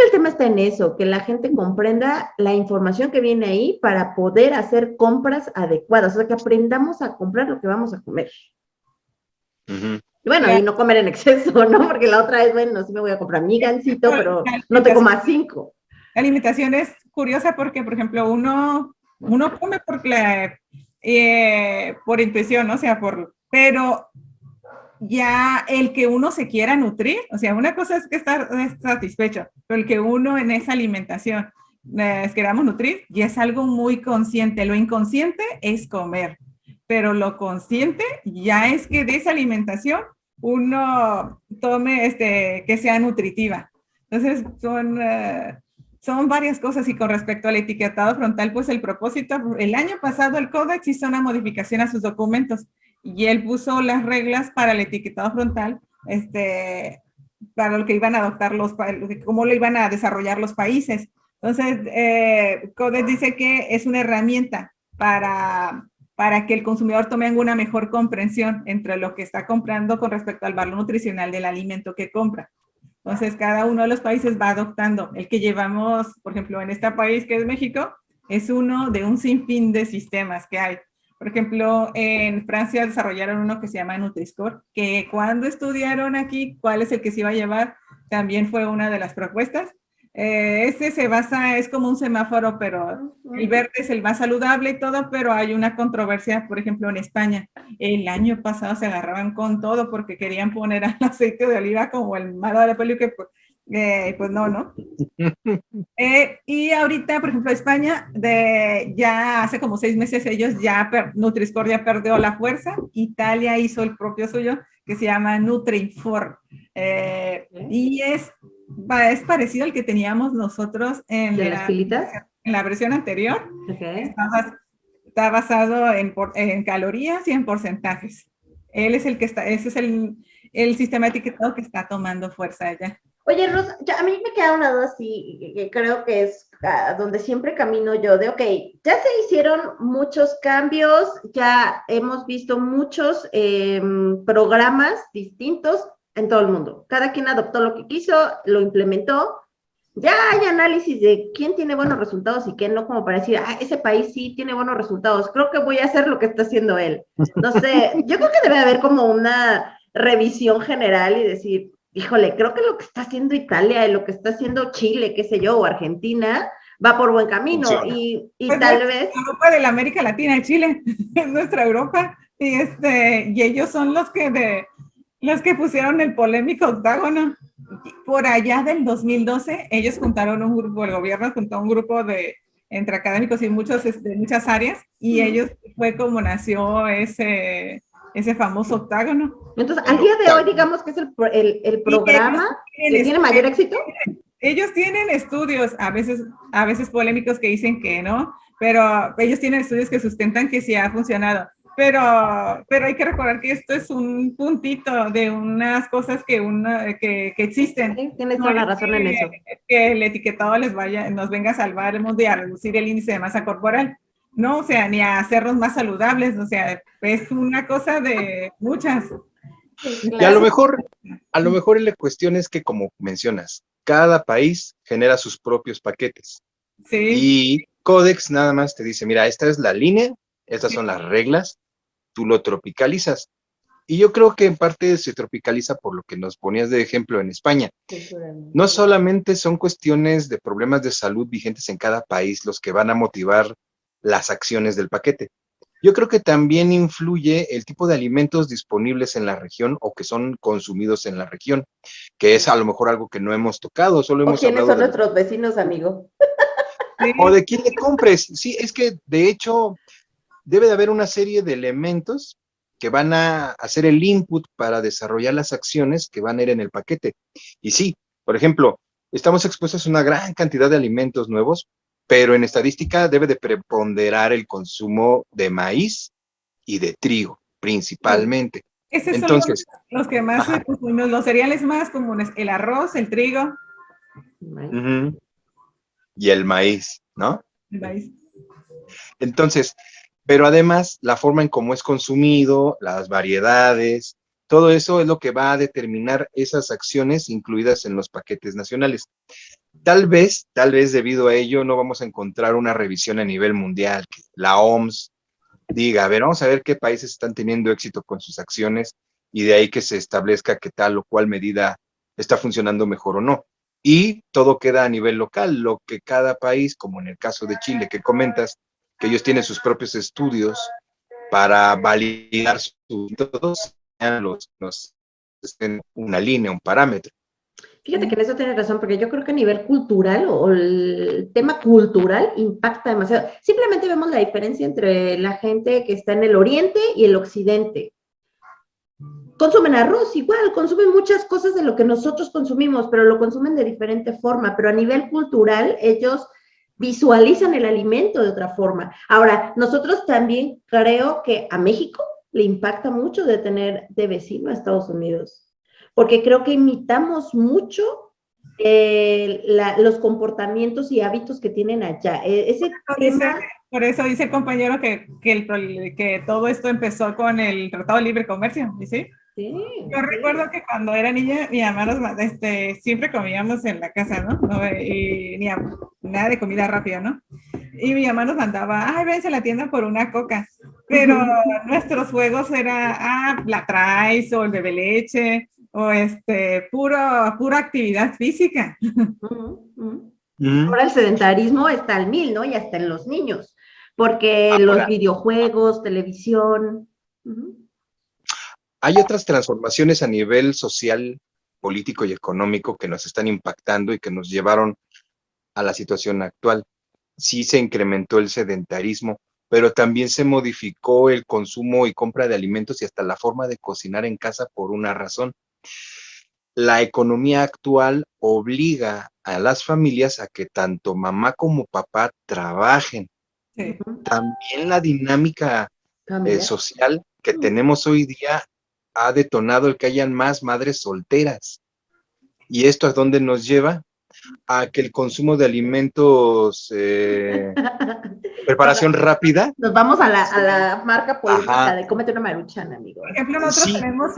el tema está en eso, que la gente comprenda la información que viene ahí para poder hacer compras adecuadas, o sea, que aprendamos a comprar lo que vamos a comer. Y bueno, y no comer en exceso, ¿no? Porque la otra vez, bueno, sí me voy a comprar mi gansito, pero no te comas 5. La alimentación es curiosa porque, por ejemplo, uno come por intuición, ¿no? O sea, pero ya el que uno se quiera nutrir, o sea, una cosa es que estar satisfecho, pero el que uno en esa alimentación queramos nutrir, ya es algo muy consciente. Lo inconsciente es comer, pero lo consciente ya es que de esa alimentación uno tome que sea nutritiva. Entonces, son varias cosas. Y con respecto al etiquetado frontal, pues el propósito, el año pasado el Codex hizo una modificación a sus documentos y él puso las reglas para el etiquetado frontal, para lo que iban a adoptar cómo lo iban a desarrollar los países. Entonces, Codex dice que es una herramienta para que el consumidor tome una mejor comprensión entre lo que está comprando con respecto al valor nutricional del alimento que compra. Entonces, cada uno de los países va adoptando. El que llevamos, por ejemplo, en este país que es México, es uno de un sinfín de sistemas que hay. Por ejemplo, en Francia desarrollaron uno que se llama Nutri-Score, que cuando estudiaron aquí cuál es el que se iba a llevar, también fue una de las propuestas. Este se basa, es como un semáforo, pero el verde es el más saludable y todo, pero hay una controversia, por ejemplo, en España. El año pasado se agarraban con todo porque querían poner al aceite de oliva como el malo de la película, pues no, ¿no? Y ahorita, por ejemplo, España, ya hace como 6 meses ellos Nutri-Score ya perdió la fuerza. Italia hizo el propio suyo, que se llama Nutri-Inform. Y es parecido al que teníamos nosotros en la versión anterior. Okay. Está basado en calorías y en porcentajes. Él es el que está, ese es el sistema etiquetado que está tomando fuerza allá. Oye, Rosa, a mí me queda una duda así, que creo que es donde siempre camino yo, de ya se hicieron muchos cambios, ya hemos visto muchos programas distintos en todo el mundo. Cada quien adoptó lo que quiso, lo implementó. Ya hay análisis de quién tiene buenos resultados y quién no, como para decir, ese país sí tiene buenos resultados, creo que voy a hacer lo que está haciendo él. No sé, yo creo que debe haber como una revisión general y decir, híjole, creo que lo que está haciendo Italia y lo que está haciendo Chile, qué sé yo, o Argentina, va por buen camino. Y pues tal vez... Europa de la América Latina, Chile, es nuestra Europa, y ellos son los que pusieron el polémico octágono. Por allá del 2012, ellos juntaron un grupo, el gobierno juntó un grupo entre académicos y muchas áreas, y ellos fue como nació ese famoso octágono. Entonces, al día de hoy, digamos que es el programa que tiene mayor éxito. Ellos tienen estudios, a veces polémicos, que dicen que no, pero ellos tienen estudios que sustentan que sí ha funcionado. Pero hay que recordar que esto es un puntito de unas cosas que existen. Sí, tienes toda la razón en eso. Que el etiquetado nos venga a salvar el mundo y a reducir el índice de masa corporal. No, o sea, ni a hacernos más saludables, o sea, es una cosa de muchas. Y a lo mejor la cuestión es que, como mencionas, cada país genera sus propios paquetes. Sí. Y Codex nada más te dice, mira, esta es la línea, estas son las reglas, tú lo tropicalizas. Y yo creo que en parte se tropicaliza por lo que nos ponías de ejemplo en España. No solamente son cuestiones de problemas de salud vigentes en cada país los que van a motivar las acciones del paquete. Yo creo que también influye el tipo de alimentos disponibles en la región o que son consumidos en la región, que es a lo mejor algo que no hemos tocado, solo hemos hablado. ¿Quiénes son nuestros vecinos, amigo? O de quién le compres. Sí, es que de hecho debe de haber una serie de elementos que van a hacer el input para desarrollar las acciones que van a ir en el paquete. Y sí, por ejemplo, estamos expuestos a una gran cantidad de alimentos nuevos, pero en estadística debe de preponderar el consumo de maíz y de trigo, principalmente. Esos entonces, son los que más consumimos, los cereales más comunes, el arroz, el trigo. Y el maíz, ¿no? El maíz. Entonces, pero además la forma en cómo es consumido, las variedades, todo eso es lo que va a determinar esas acciones incluidas en los paquetes nacionales. Tal vez debido a ello no vamos a encontrar una revisión a nivel mundial, que la OMS diga, a ver, vamos a ver qué países están teniendo éxito con sus acciones y de ahí que se establezca que tal o cual medida está funcionando mejor o no. Y todo queda a nivel local, lo que cada país, como en el caso de Chile que comentas, que ellos tienen sus propios estudios para validar sus métodos, una línea, un parámetro. Fíjate que en eso tienes razón, porque yo creo que a nivel cultural o el tema cultural impacta demasiado. Simplemente vemos la diferencia entre la gente que está en el oriente y el occidente. Consumen arroz igual, consumen muchas cosas de lo que nosotros consumimos, pero lo consumen de diferente forma. Pero a nivel cultural, ellos visualizan el alimento de otra forma. Ahora, nosotros también creo que a México le impacta mucho de tener de vecino a Estados Unidos. Porque creo que imitamos mucho los comportamientos y hábitos que tienen allá. Por eso dice el compañero que todo esto empezó con el Tratado de Libre Comercio, ¿sí? Sí. Yo recuerdo que cuando era niña, mi mamá siempre comíamos en la casa, ¿no? Y nada de comida rápida, ¿no? Y mi mamá nos mandaba, vénse a la tienda por una coca. pero nuestros juegos era, la traes, o el bebe leche, o pura actividad física. Ahora el sedentarismo está al 1000, ¿no? Y hasta en los niños, porque los videojuegos, televisión. Hay otras transformaciones a nivel social, político y económico que nos están impactando y que nos llevaron a la situación actual. Sí se incrementó el sedentarismo, pero también se modificó el consumo y compra de alimentos y hasta la forma de cocinar en casa por una razón. La economía actual obliga a las familias a que tanto mamá como papá trabajen. Sí. También la dinámica social que tenemos hoy día ha detonado el que hayan más madres solteras. ¿Y esto a dónde nos lleva? A que el consumo de alimentos, preparación rápida. Nos vamos a la marca política de cómete una Maruchan, amigo. Por ejemplo, nosotros tenemos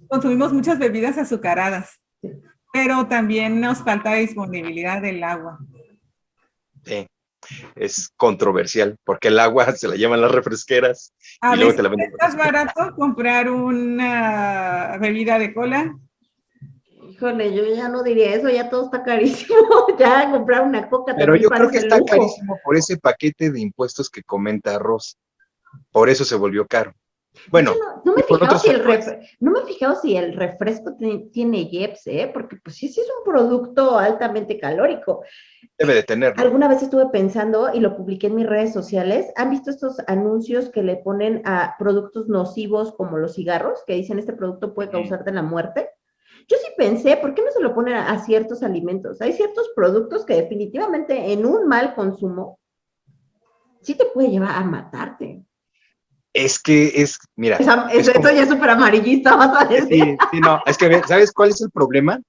consumimos muchas bebidas azucaradas, pero también nos falta disponibilidad del agua. Sí, es controversial, porque el agua se la llaman las refresqueras. A veces es más barato comprar una bebida de cola. Híjole, yo ya no diría eso, ya todo está carísimo. Ya comprar una coca. Pero yo creo que está carísimo por ese paquete de impuestos que comenta Ros. Por eso se volvió caro. Bueno, no me he fijado si el refresco tiene IEPS, porque pues sí es un producto altamente calórico. Debe de tenerlo. Alguna vez estuve pensando y lo publiqué en mis redes sociales. ¿Han visto estos anuncios que le ponen a productos nocivos como los cigarros, que dicen este producto puede causarte la muerte? Yo sí pensé, ¿por qué no se lo ponen a ciertos alimentos? Hay ciertos productos que definitivamente en un mal consumo sí te puede llevar a matarte. Es que mira. Esto ya es súper amarillista, vas a decir. Sí, no, es que, ¿sabes cuál es el problema?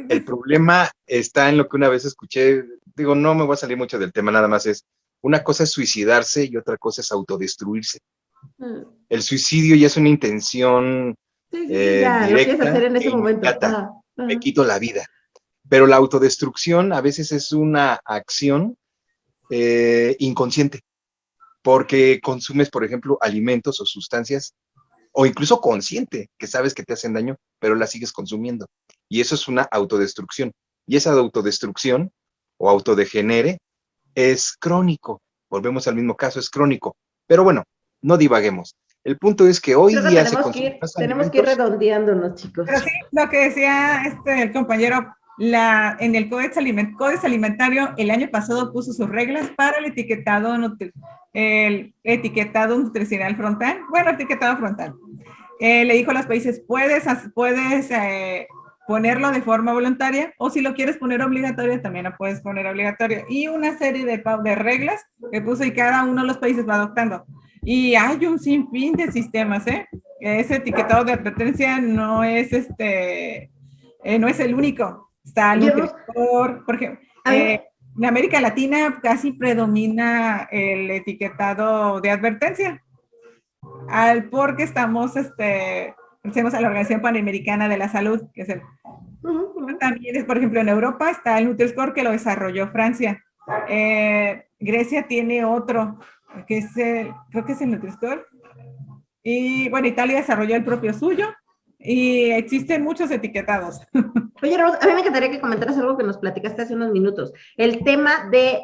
El problema está en lo que una vez escuché, digo, no me voy a salir mucho del tema, nada más una cosa es suicidarse y otra cosa es autodestruirse. El suicidio ya es una intención ya, directa, lo quieres hacer en ese momento. Me quito la vida. Pero la autodestrucción a veces es una acción inconsciente. Porque consumes, por ejemplo, alimentos o sustancias, o incluso consciente, que sabes que te hacen daño, pero las sigues consumiendo. Y eso es una autodestrucción. Y esa autodestrucción o autodegenere es crónico. Volvemos al mismo caso, es crónico. Pero bueno, no divaguemos. El punto es que hoy día se consumen más alimentos. Tenemos que ir redondeándonos, chicos. Pero sí, lo que decía el compañero, en el Códice Alimentario el año pasado puso sus reglas para el etiquetado nutricional frontal. Bueno, etiquetado frontal. Le dijo a los países, puedes ponerlo de forma voluntaria, o si lo quieres poner obligatorio, también lo puedes poner obligatorio. Y una serie de reglas que puso y cada uno de los países va adoptando. Y hay un sinfín de sistemas, Ese etiquetado de advertencia no es no es el único. Está el Nutri-Score, por ejemplo. En América Latina casi predomina el etiquetado de advertencia, porque pertenecemos a la Organización Panamericana de la Salud, que es también, por ejemplo, en Europa está el Nutri-Score, que lo desarrolló Francia. Grecia tiene otro, que creo que es el Nutri-Score. Y bueno, Italia desarrolló el propio suyo. Y existen muchos etiquetados. Oye, Ros, a mí me encantaría que comentaras algo que nos platicaste hace unos minutos. El tema de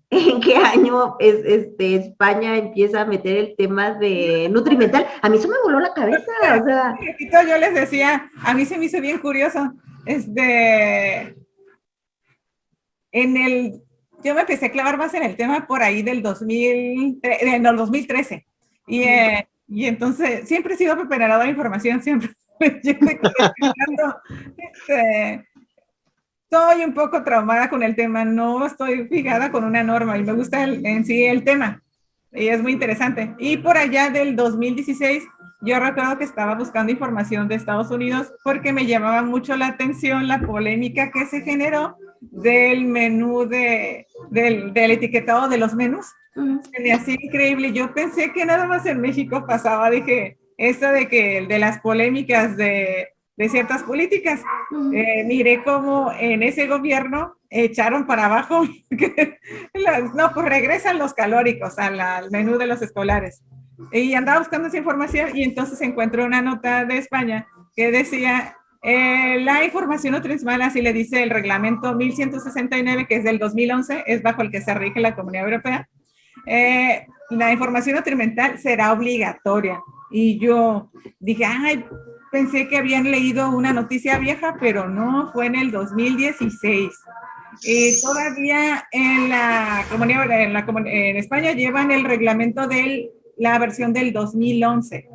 en qué año España empieza a meter el tema de nutrimental. A mí eso me voló la cabeza. O sea. Yo les decía, a mí se me hizo bien curioso. Yo me empecé a clavar más en el tema por ahí del 2013. Y entonces siempre he sido preparadora de información, siempre. Estoy un poco traumada con el tema, no estoy fijada con una norma y me gusta en sí el tema y es muy interesante. Y por allá del 2016 yo recuerdo que estaba buscando información de Estados Unidos porque me llamaba mucho la atención la polémica que se generó del menú del etiquetado de los menús. Se me hacía increíble. Yo pensé que nada más en México pasaba, dije, eso de las polémicas de de ciertas políticas. Ujú. Miré cómo en ese gobierno echaron para abajo, no, pues regresan los calóricos al menú de los escolares. Y andaba buscando esa información y entonces encuentro una nota de España que decía, la información nutricional, así le dice el reglamento 1169, que es del 2011, es bajo el que se rige la Comunidad Europea. La información nutrimental será obligatoria. Y yo dije, ay, pensé que habían leído una noticia vieja, pero no, fue en el 2016. Todavía en la comunidad, en España llevan el reglamento de la versión del 2011,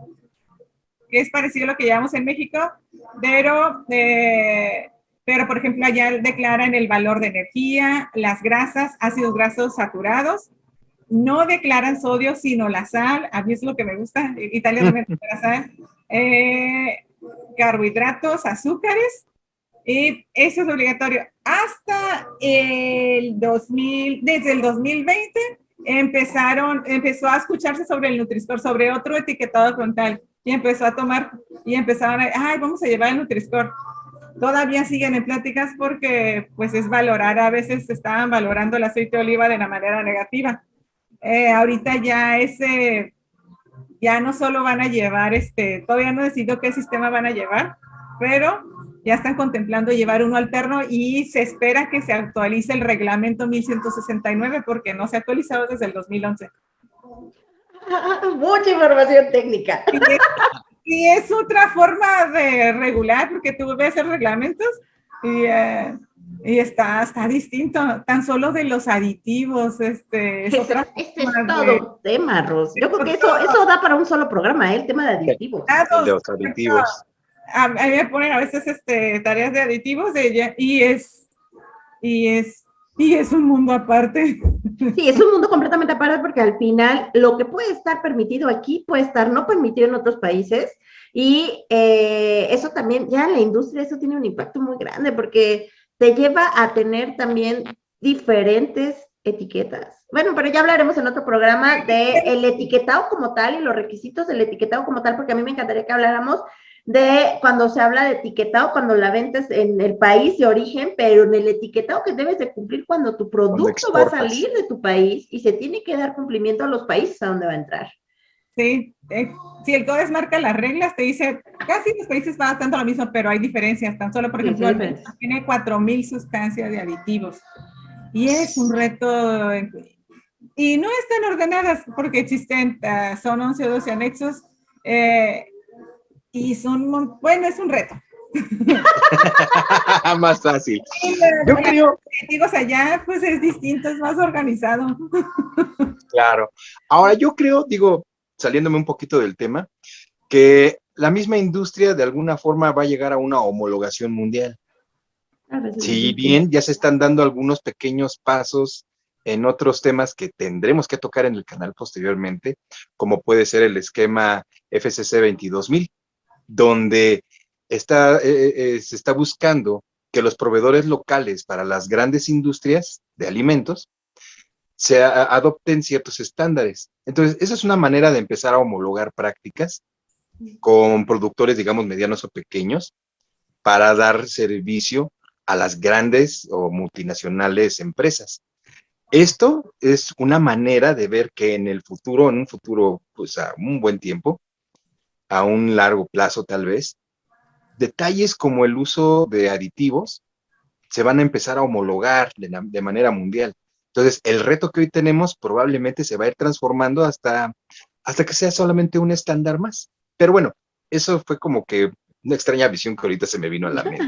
que es parecido a lo que llevamos en México, pero por ejemplo allá declaran el valor de energía, las grasas, ácidos grasos saturados, no declaran sodio, sino la sal, a mí es lo que me gusta, Italia también declara sal, carbohidratos, azúcares, y eso es obligatorio. Hasta el 2000, desde el 2020, empezó a escucharse sobre el Nutri-Score, sobre otro etiquetado frontal, y empezó a tomar, y empezaron a, ay, vamos a llevar el Nutri-Score. Todavía siguen en pláticas porque, pues, es valorar, a veces estaban valorando el aceite de oliva de una manera negativa. Ahorita ya no solo van a llevar, todavía no decido qué sistema van a llevar, pero ya están contemplando llevar uno alterno y se espera que se actualice el reglamento 1169 porque no se ha actualizado desde el 2011. Mucha información técnica. Y es otra forma de regular, porque tú ves los reglamentos y está distinto, tan solo de los aditivos, es otra es forma todo de... un tema, Ros. Yo creo que eso da para un solo programa, el tema de aditivos. De los aditivos. A mí me ponen a veces tareas de aditivos y es un mundo aparte. Sí, es un mundo completamente aparte porque al final lo que puede estar permitido aquí puede estar no permitido en otros países y eso también, ya en la industria eso tiene un impacto muy grande porque te lleva a tener también diferentes etiquetas. Bueno, pero ya hablaremos en otro programa del etiquetado como tal y los requisitos del etiquetado como tal, porque a mí me encantaría que habláramos de cuando se habla de etiquetado, cuando la vendes en el país de origen, pero en el etiquetado que debes de cumplir cuando tu producto va a salir de tu país y se tiene que dar cumplimiento a los países a donde va a entrar. Sí, si el CODES marca las reglas, te dice, casi los países van tanto lo mismo, pero hay diferencias. Tan solo, por ejemplo, tiene 4,000 sustancias de aditivos. Y es un reto, y no están ordenadas porque existen, son 11 o 12 anexos, y son, bueno, es un reto. Más fácil. Yo creo... Aditivos allá, pues es distinto, es más organizado. Claro. Ahora yo creo, saliéndome un poquito del tema, que la misma industria de alguna forma va a llegar a una homologación mundial. Si bien ya se están dando algunos pequeños pasos en otros temas que tendremos que tocar en el canal posteriormente, como puede ser el esquema FCC 22000, donde se está buscando que los proveedores locales para las grandes industrias de alimentos se adopten ciertos estándares. Entonces, esa es una manera de empezar a homologar prácticas con productores, digamos, medianos o pequeños, para dar servicio a las grandes o multinacionales empresas. Esto es una manera de ver que en un futuro, pues a un buen tiempo, a un largo plazo tal vez, detalles como el uso de aditivos se van a empezar a homologar de manera mundial. Entonces, el reto que hoy tenemos probablemente se va a ir transformando hasta que sea solamente un estándar más. Pero bueno, eso fue como que una extraña visión que ahorita se me vino a la mente.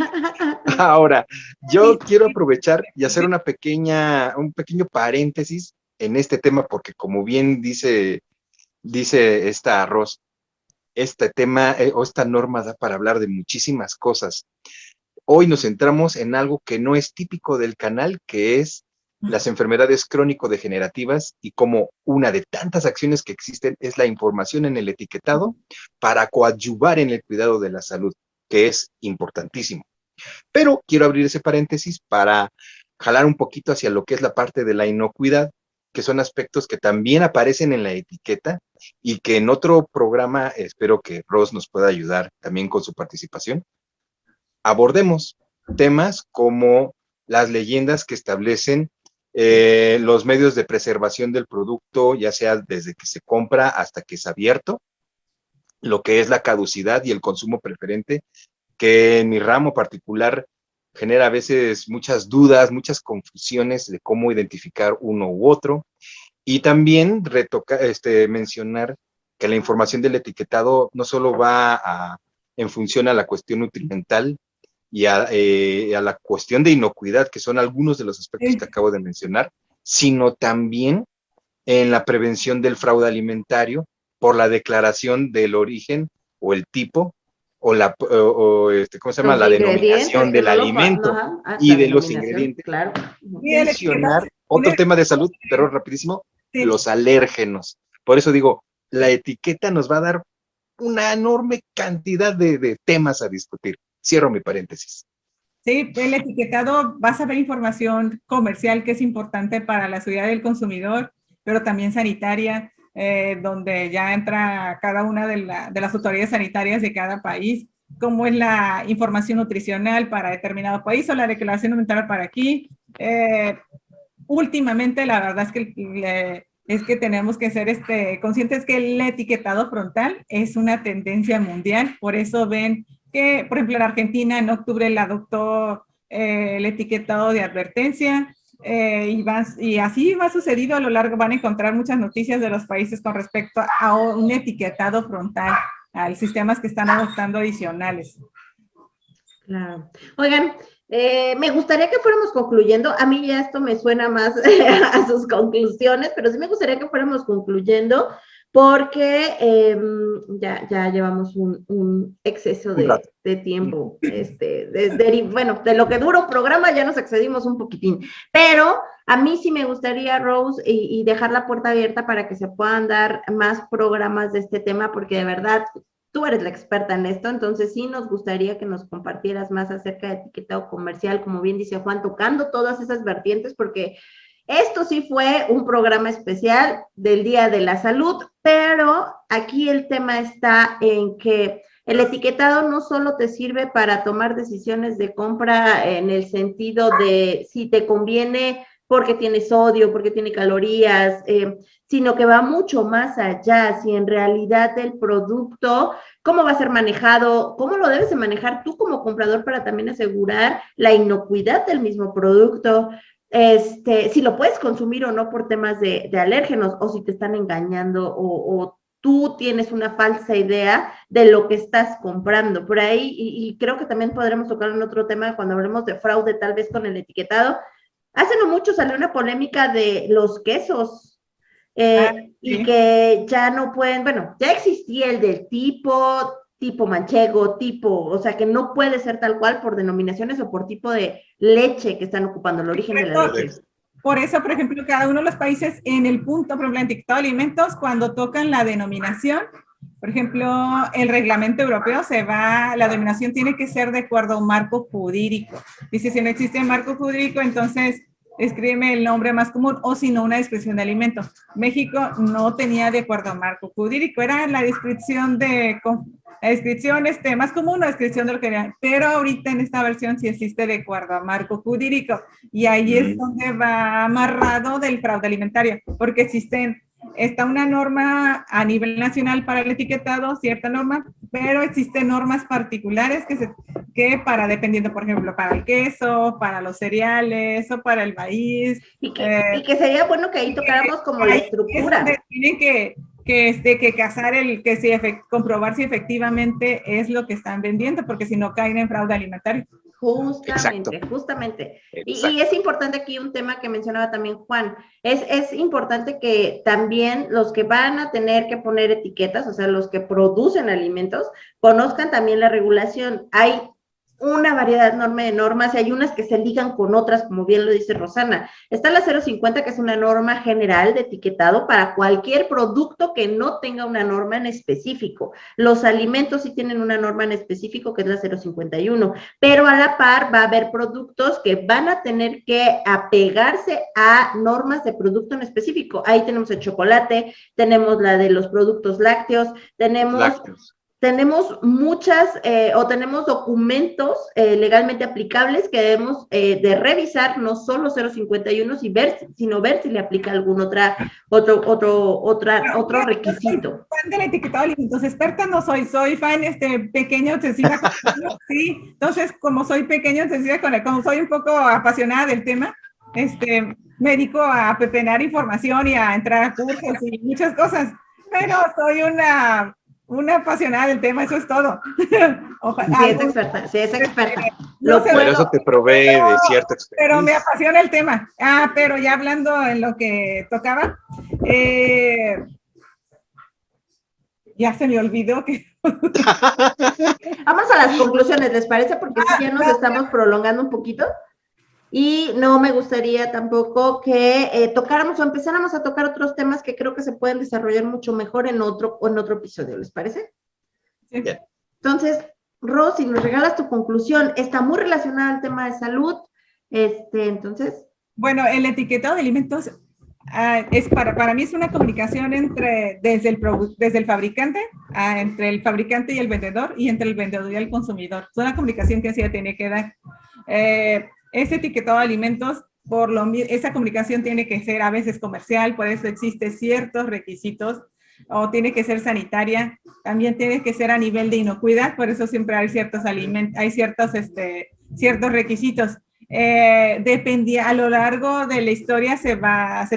Ahora, yo quiero aprovechar y hacer un pequeño paréntesis en este tema, porque como bien dice esta Ros, este tema o esta norma da para hablar de muchísimas cosas. Hoy nos centramos en algo que no es típico del canal, que es las enfermedades crónico-degenerativas y como una de tantas acciones que existen es la información en el etiquetado para coadyuvar en el cuidado de la salud, que es importantísimo. Pero quiero abrir ese paréntesis para jalar un poquito hacia lo que es la parte de la inocuidad, que son aspectos que también aparecen en la etiqueta y que en otro programa espero que Ros nos pueda ayudar también con su participación, abordemos temas como las leyendas que establecen los medios de preservación del producto, ya sea desde que se compra hasta que es abierto, lo que es la caducidad y el consumo preferente, que en mi ramo particular genera a veces muchas dudas, muchas confusiones de cómo identificar uno u otro, y también mencionar que la información del etiquetado no solo en función a la cuestión nutrimental y a la cuestión de inocuidad, que son algunos de los aspectos que acabo de mencionar, sino también en la prevención del fraude alimentario por la declaración del origen o el tipo o ¿cómo se llama? La denominación del alimento y de los ingredientes. Claro. Y mencionar otro tema de salud, pero rapidísimo, los alérgenos. Por eso digo, la etiqueta nos va a dar una enorme cantidad de temas a discutir. Cierro mi paréntesis. Sí, el etiquetado, vas a ver información comercial que es importante para la seguridad del consumidor, pero también sanitaria, donde ya entra cada una de las autoridades sanitarias de cada país, cómo es la información nutricional para determinado país o la declaración nutricional para aquí. Últimamente, la verdad es que tenemos que ser conscientes que el etiquetado frontal es una tendencia mundial, por eso ven que, por ejemplo, en Argentina en octubre la adoptó el etiquetado de advertencia, y así va sucedido a lo largo, van a encontrar muchas noticias de los países con respecto a un etiquetado frontal, a sistemas que están adoptando adicionales. Claro. Oigan, me gustaría que fuéramos concluyendo. A mí ya esto me suena más a sus conclusiones, pero sí me gustaría que fuéramos concluyendo porque ya llevamos un exceso de tiempo. Bueno, de lo que dura un programa ya nos excedimos un poquitín, pero a mí sí me gustaría, Rose, y dejar la puerta abierta para que se puedan dar más programas de este tema, porque de verdad tú eres la experta en esto, entonces sí nos gustaría que nos compartieras más acerca de etiquetado comercial, como bien dice Juan, tocando todas esas vertientes, porque esto sí fue un programa especial del Día de la Salud, pero aquí el tema está en que el etiquetado no solo te sirve para tomar decisiones de compra en el sentido de si te conviene porque tiene sodio, porque tiene calorías, sino que va mucho más allá, si en realidad el producto, cómo va a ser manejado, cómo lo debes de manejar tú como comprador para también asegurar la inocuidad del mismo producto, si lo puedes consumir o no por temas de alérgenos, o si te están engañando, o tú tienes una falsa idea de lo que estás comprando. Por ahí, y creo que también podremos tocar en otro tema cuando hablemos de fraude, tal vez con el etiquetado. Hace no mucho salió una polémica de los quesos, sí. Y que ya no pueden, bueno, ya existía el del tipo manchego, o sea, que no puede ser tal cual por denominaciones o por tipo de leche que están ocupando, el origen de la leche. Por eso, por ejemplo, cada uno de los países en el punto, por ejemplo, en etiquetado de alimentos, cuando tocan la denominación, por ejemplo, el reglamento europeo la denominación tiene que ser de acuerdo a un marco jurídico. Dice, si no existe marco jurídico, entonces escríbeme el nombre más común, o si no, una descripción de alimento. México no tenía de acuerdo a marco jurídico, era la descripción más común, la descripción de lo que era, pero ahorita en esta versión sí existe de acuerdo a marco jurídico, y ahí es donde va amarrado del fraude alimentario, porque está una norma a nivel nacional para el etiquetado, cierta norma, pero existen normas particulares que dependiendo, por ejemplo, para el queso, para los cereales o para el maíz. Y que sería bueno que ahí tocáramos como la estructura. Tienen que comprobar si efectivamente es lo que están vendiendo, porque si no caen en fraude alimentario. Justamente. Y es importante aquí un tema que mencionaba también Juan, es importante que también los que van a tener que poner etiquetas, o sea, los que producen alimentos, conozcan también la regulación. Hay una variedad enorme de normas y hay unas que se ligan con otras, como bien lo dice Rosana. Está la 050, que es una norma general de etiquetado para cualquier producto que no tenga una norma en específico. Los alimentos sí tienen una norma en específico, que es la 051, pero a la par va a haber productos que van a tener que apegarse a normas de producto en específico. Ahí tenemos el chocolate, tenemos la de los productos lácteos, tenemos tenemos muchas o tenemos documentos legalmente aplicables que debemos de revisar, no solo 051, sino ver si le aplica algún otro requisito. Soy fan del etiquetado de alimentos, experta no soy, soy fan pequeño, sencilla, sí, entonces como soy pequeño, sencilla, como soy un poco apasionada del tema, me dedico a pepenar información y a entrar a cursos y muchas cosas, pero soy una apasionada del tema, eso es todo. Ojalá. Sí, es experta. Pero eso te provee de cierta experiencia. Pero me apasiona el tema. Pero ya hablando en lo que tocaba, ya se me olvidó que... Vamos a las conclusiones, ¿les parece? Porque si ya nos estamos prolongando un poquito. Y no me gustaría tampoco que tocáramos o empezáramos a tocar otros temas que creo que se pueden desarrollar mucho mejor en otro episodio, ¿les parece? Sí. Bien. Entonces, Ros, si nos regalas tu conclusión, está muy relacionada al tema de salud, entonces... Bueno, el etiquetado de alimentos es para mí es una comunicación desde el fabricante, entre el fabricante y el vendedor, y entre el vendedor y el consumidor. Es una comunicación que se tiene que dar. Ese etiquetado de alimentos, esa comunicación tiene que ser a veces comercial, por eso existen ciertos requisitos, o tiene que ser sanitaria, también tiene que ser a nivel de inocuidad, por eso siempre hay ciertos requisitos. Dependía, a lo largo de la historia se va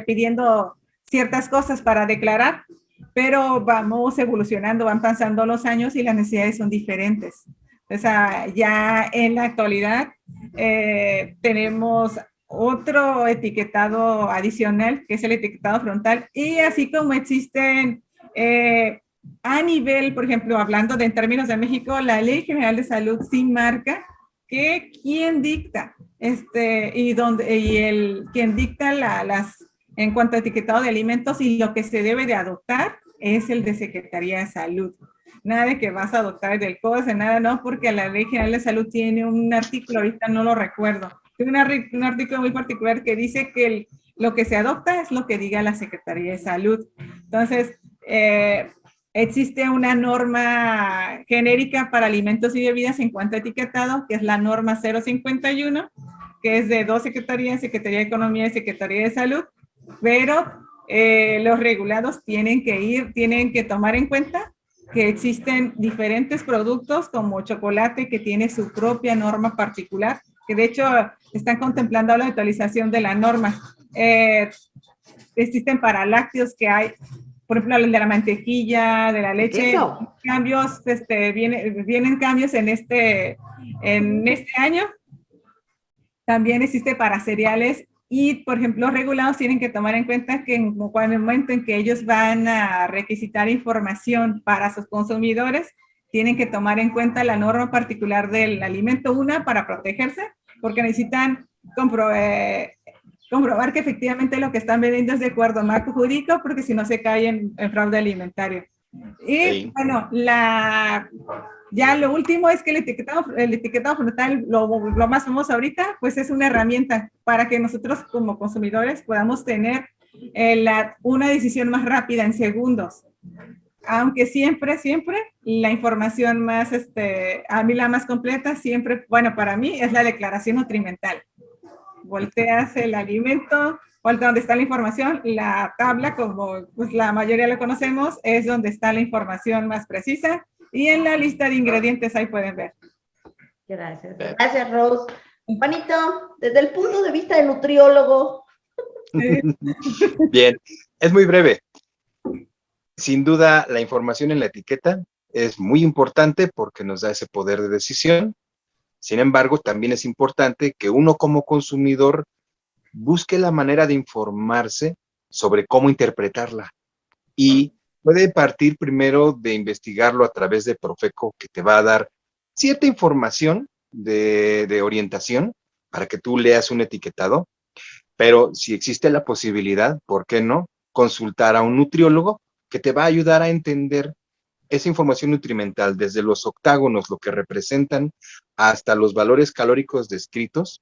pidiendo ciertas cosas para declarar, pero vamos evolucionando, van pasando los años y las necesidades son diferentes. O sea, ya en la actualidad tenemos otro etiquetado adicional, que es el etiquetado frontal, y así como existen a nivel, por ejemplo, hablando en términos de México, la Ley General de Salud sí marca que quien dicta, quien dicta en cuanto a etiquetado de alimentos y lo que se debe de adoptar es el de Secretaría de Salud. Nada de que vas a adoptar del COSE, nada, no, porque la Ley General de Salud tiene un artículo, ahorita no lo recuerdo, tiene un artículo muy particular que dice que lo que se adopta es lo que diga la Secretaría de Salud. Entonces, existe una norma genérica para alimentos y bebidas en cuanto a etiquetado, que es la norma 051, que es de dos secretarías, Secretaría de Economía y Secretaría de Salud, pero los regulados tienen que tomar en cuenta que existen diferentes productos como chocolate que tiene su propia norma particular, que de hecho están contemplando la actualización de la norma. Existen para lácteos que hay, por ejemplo, el de la mantequilla, de la leche, cambios, vienen cambios en este año. También existe para cereales. Y, por ejemplo, los regulados tienen que tomar en cuenta que en el momento en que ellos van a requisitar información para sus consumidores, tienen que tomar en cuenta la norma particular del alimento, para protegerse, porque necesitan comprobar que efectivamente lo que están vendiendo es de acuerdo al marco jurídico, porque si no se cae en fraude alimentario. Y, sí. Bueno, ya lo último es que el etiquetado frontal, lo más famoso ahorita, pues es una herramienta para que nosotros como consumidores podamos tener una decisión más rápida en segundos. Aunque siempre la información más, a mí la más completa siempre, bueno, para mí es la declaración nutrimental. Volteas el alimento, voltea donde está la información, la tabla, como pues la mayoría lo conocemos, es donde está la información más precisa. Y en la lista de ingredientes ahí pueden ver. Gracias. Gracias, Rose. Juanito, desde el punto de vista del nutriólogo. Bien, es muy breve. Sin duda, la información en la etiqueta es muy importante porque nos da ese poder de decisión. Sin embargo, también es importante que uno como consumidor busque la manera de informarse sobre cómo interpretarla. Y puede partir primero de investigarlo a través de Profeco, que te va a dar cierta información de orientación para que tú leas un etiquetado, pero si existe la posibilidad, ¿por qué no? Consultar a un nutriólogo que te va a ayudar a entender esa información nutrimental, desde los octágonos, lo que representan, hasta los valores calóricos descritos,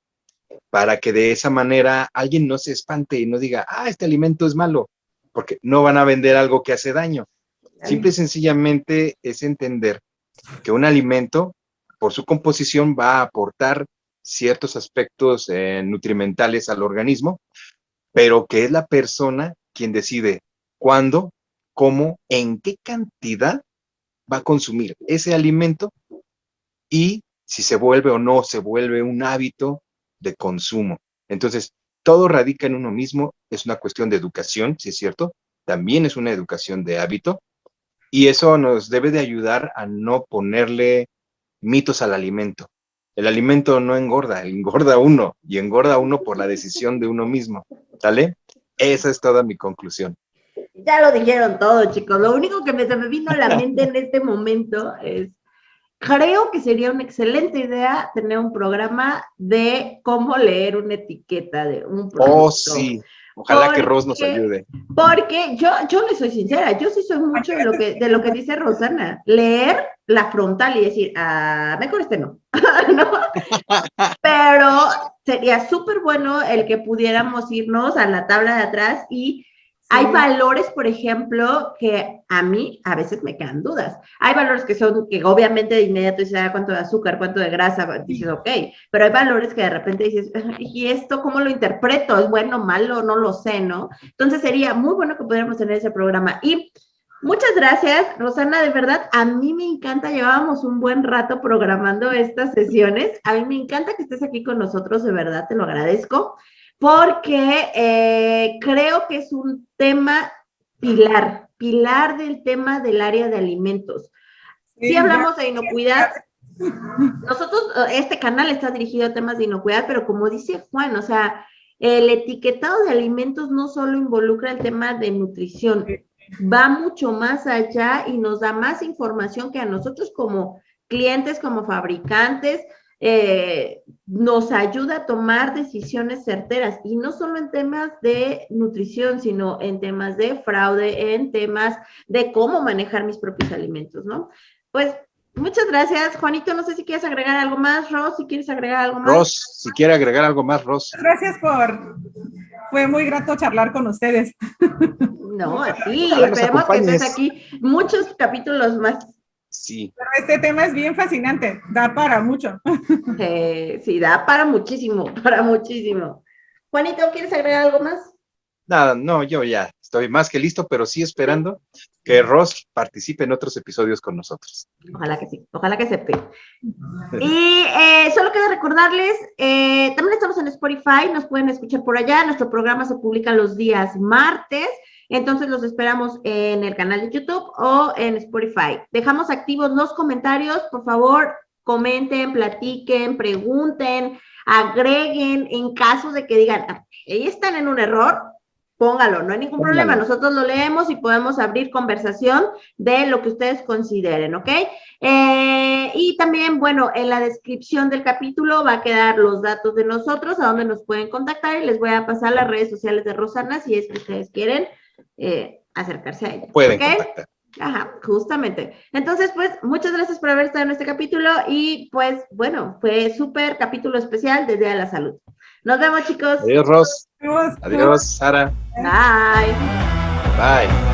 para que de esa manera alguien no se espante y no diga, este alimento es malo, porque no van a vender algo que hace daño. Simple y sencillamente es entender que un alimento, por su composición, va a aportar ciertos aspectos nutrimentales al organismo, pero que es la persona quien decide cuándo, cómo, en qué cantidad va a consumir ese alimento y si se vuelve o no se vuelve un hábito de consumo. Entonces, todo radica en uno mismo, es una cuestión de educación, si es cierto, también es una educación de hábito, y eso nos debe de ayudar a no ponerle mitos al alimento. El alimento no engorda, engorda uno, y engorda uno por la decisión de uno mismo, ¿sale? Esa es toda mi conclusión. Ya lo dijeron todo, chicos. Lo único que se me vino a la mente en este momento es, creo que sería una excelente idea tener un programa de cómo leer una etiqueta de un producto. Oh, sí. Ojalá que Ros nos ayude. Porque yo le soy sincera, yo sí soy mucho de lo que dice Rosana. Leer la frontal y decir, mejor no. ¿No? Pero sería súper bueno el que pudiéramos irnos a la tabla de atrás y hay valores, por ejemplo, que a mí a veces me quedan dudas. Hay valores que obviamente de inmediato dices, cuánto de azúcar, cuánto de grasa, dices, ok, pero hay valores que de repente dices, ¿y esto cómo lo interpreto? ¿Es bueno, malo? No lo sé, ¿no? Entonces sería muy bueno que pudiéramos tener ese programa. Y muchas gracias, Rosana, de verdad, a mí me encanta, llevábamos un buen rato programando estas sesiones, a mí me encanta que estés aquí con nosotros, de verdad, te lo agradezco. Porque creo que es un tema pilar del tema del área de alimentos. Sí hablamos de inocuidad. Nosotros, este canal está dirigido a temas de inocuidad, pero como dice Juan, o sea, el etiquetado de alimentos no solo involucra el tema de nutrición, va mucho más allá y nos da más información que a nosotros como clientes, como fabricantes, nos ayuda a tomar decisiones certeras y no solo en temas de nutrición, sino en temas de fraude, en temas de cómo manejar mis propios alimentos, ¿no? Pues muchas gracias, Juanito. No sé si quieres agregar algo más, Ros, si quieres agregar algo más. Ros, si quiere agregar algo más, Ros. Gracias fue muy grato charlar con ustedes. No, sí, esperemos que estés aquí muchos capítulos más. Sí. Pero este tema es bien fascinante, da para mucho. Sí, da para muchísimo, para muchísimo. Juanito, ¿quieres agregar algo más? Nada, no, yo ya estoy más que listo, pero sí esperando que Ros participe en otros episodios con nosotros. Ojalá que sí, ojalá que acepte. Y solo queda recordarles, también estamos en Spotify, nos pueden escuchar por allá, nuestro programa se publica los días martes, entonces los esperamos en el canal de YouTube o en Spotify. Dejamos activos los comentarios, por favor, comenten, platiquen, pregunten, agreguen, en caso de que digan, ahí están en un error, póngalo, no hay ningún problema, nosotros lo leemos y podemos abrir conversación de lo que ustedes consideren, ¿ok? Y también, bueno, en la descripción del capítulo va a quedar los datos de nosotros, a donde nos pueden contactar y les voy a pasar las redes sociales de Rosana si es que ustedes quieren acercarse a ella. Pueden contactar. Ajá, justamente. Entonces, pues, muchas gracias por haber estado en este capítulo y, pues, bueno, fue súper capítulo especial del Día de la Salud. Nos vemos, chicos. Adiós, Ros. Adiós, Sara. Bye. Bye.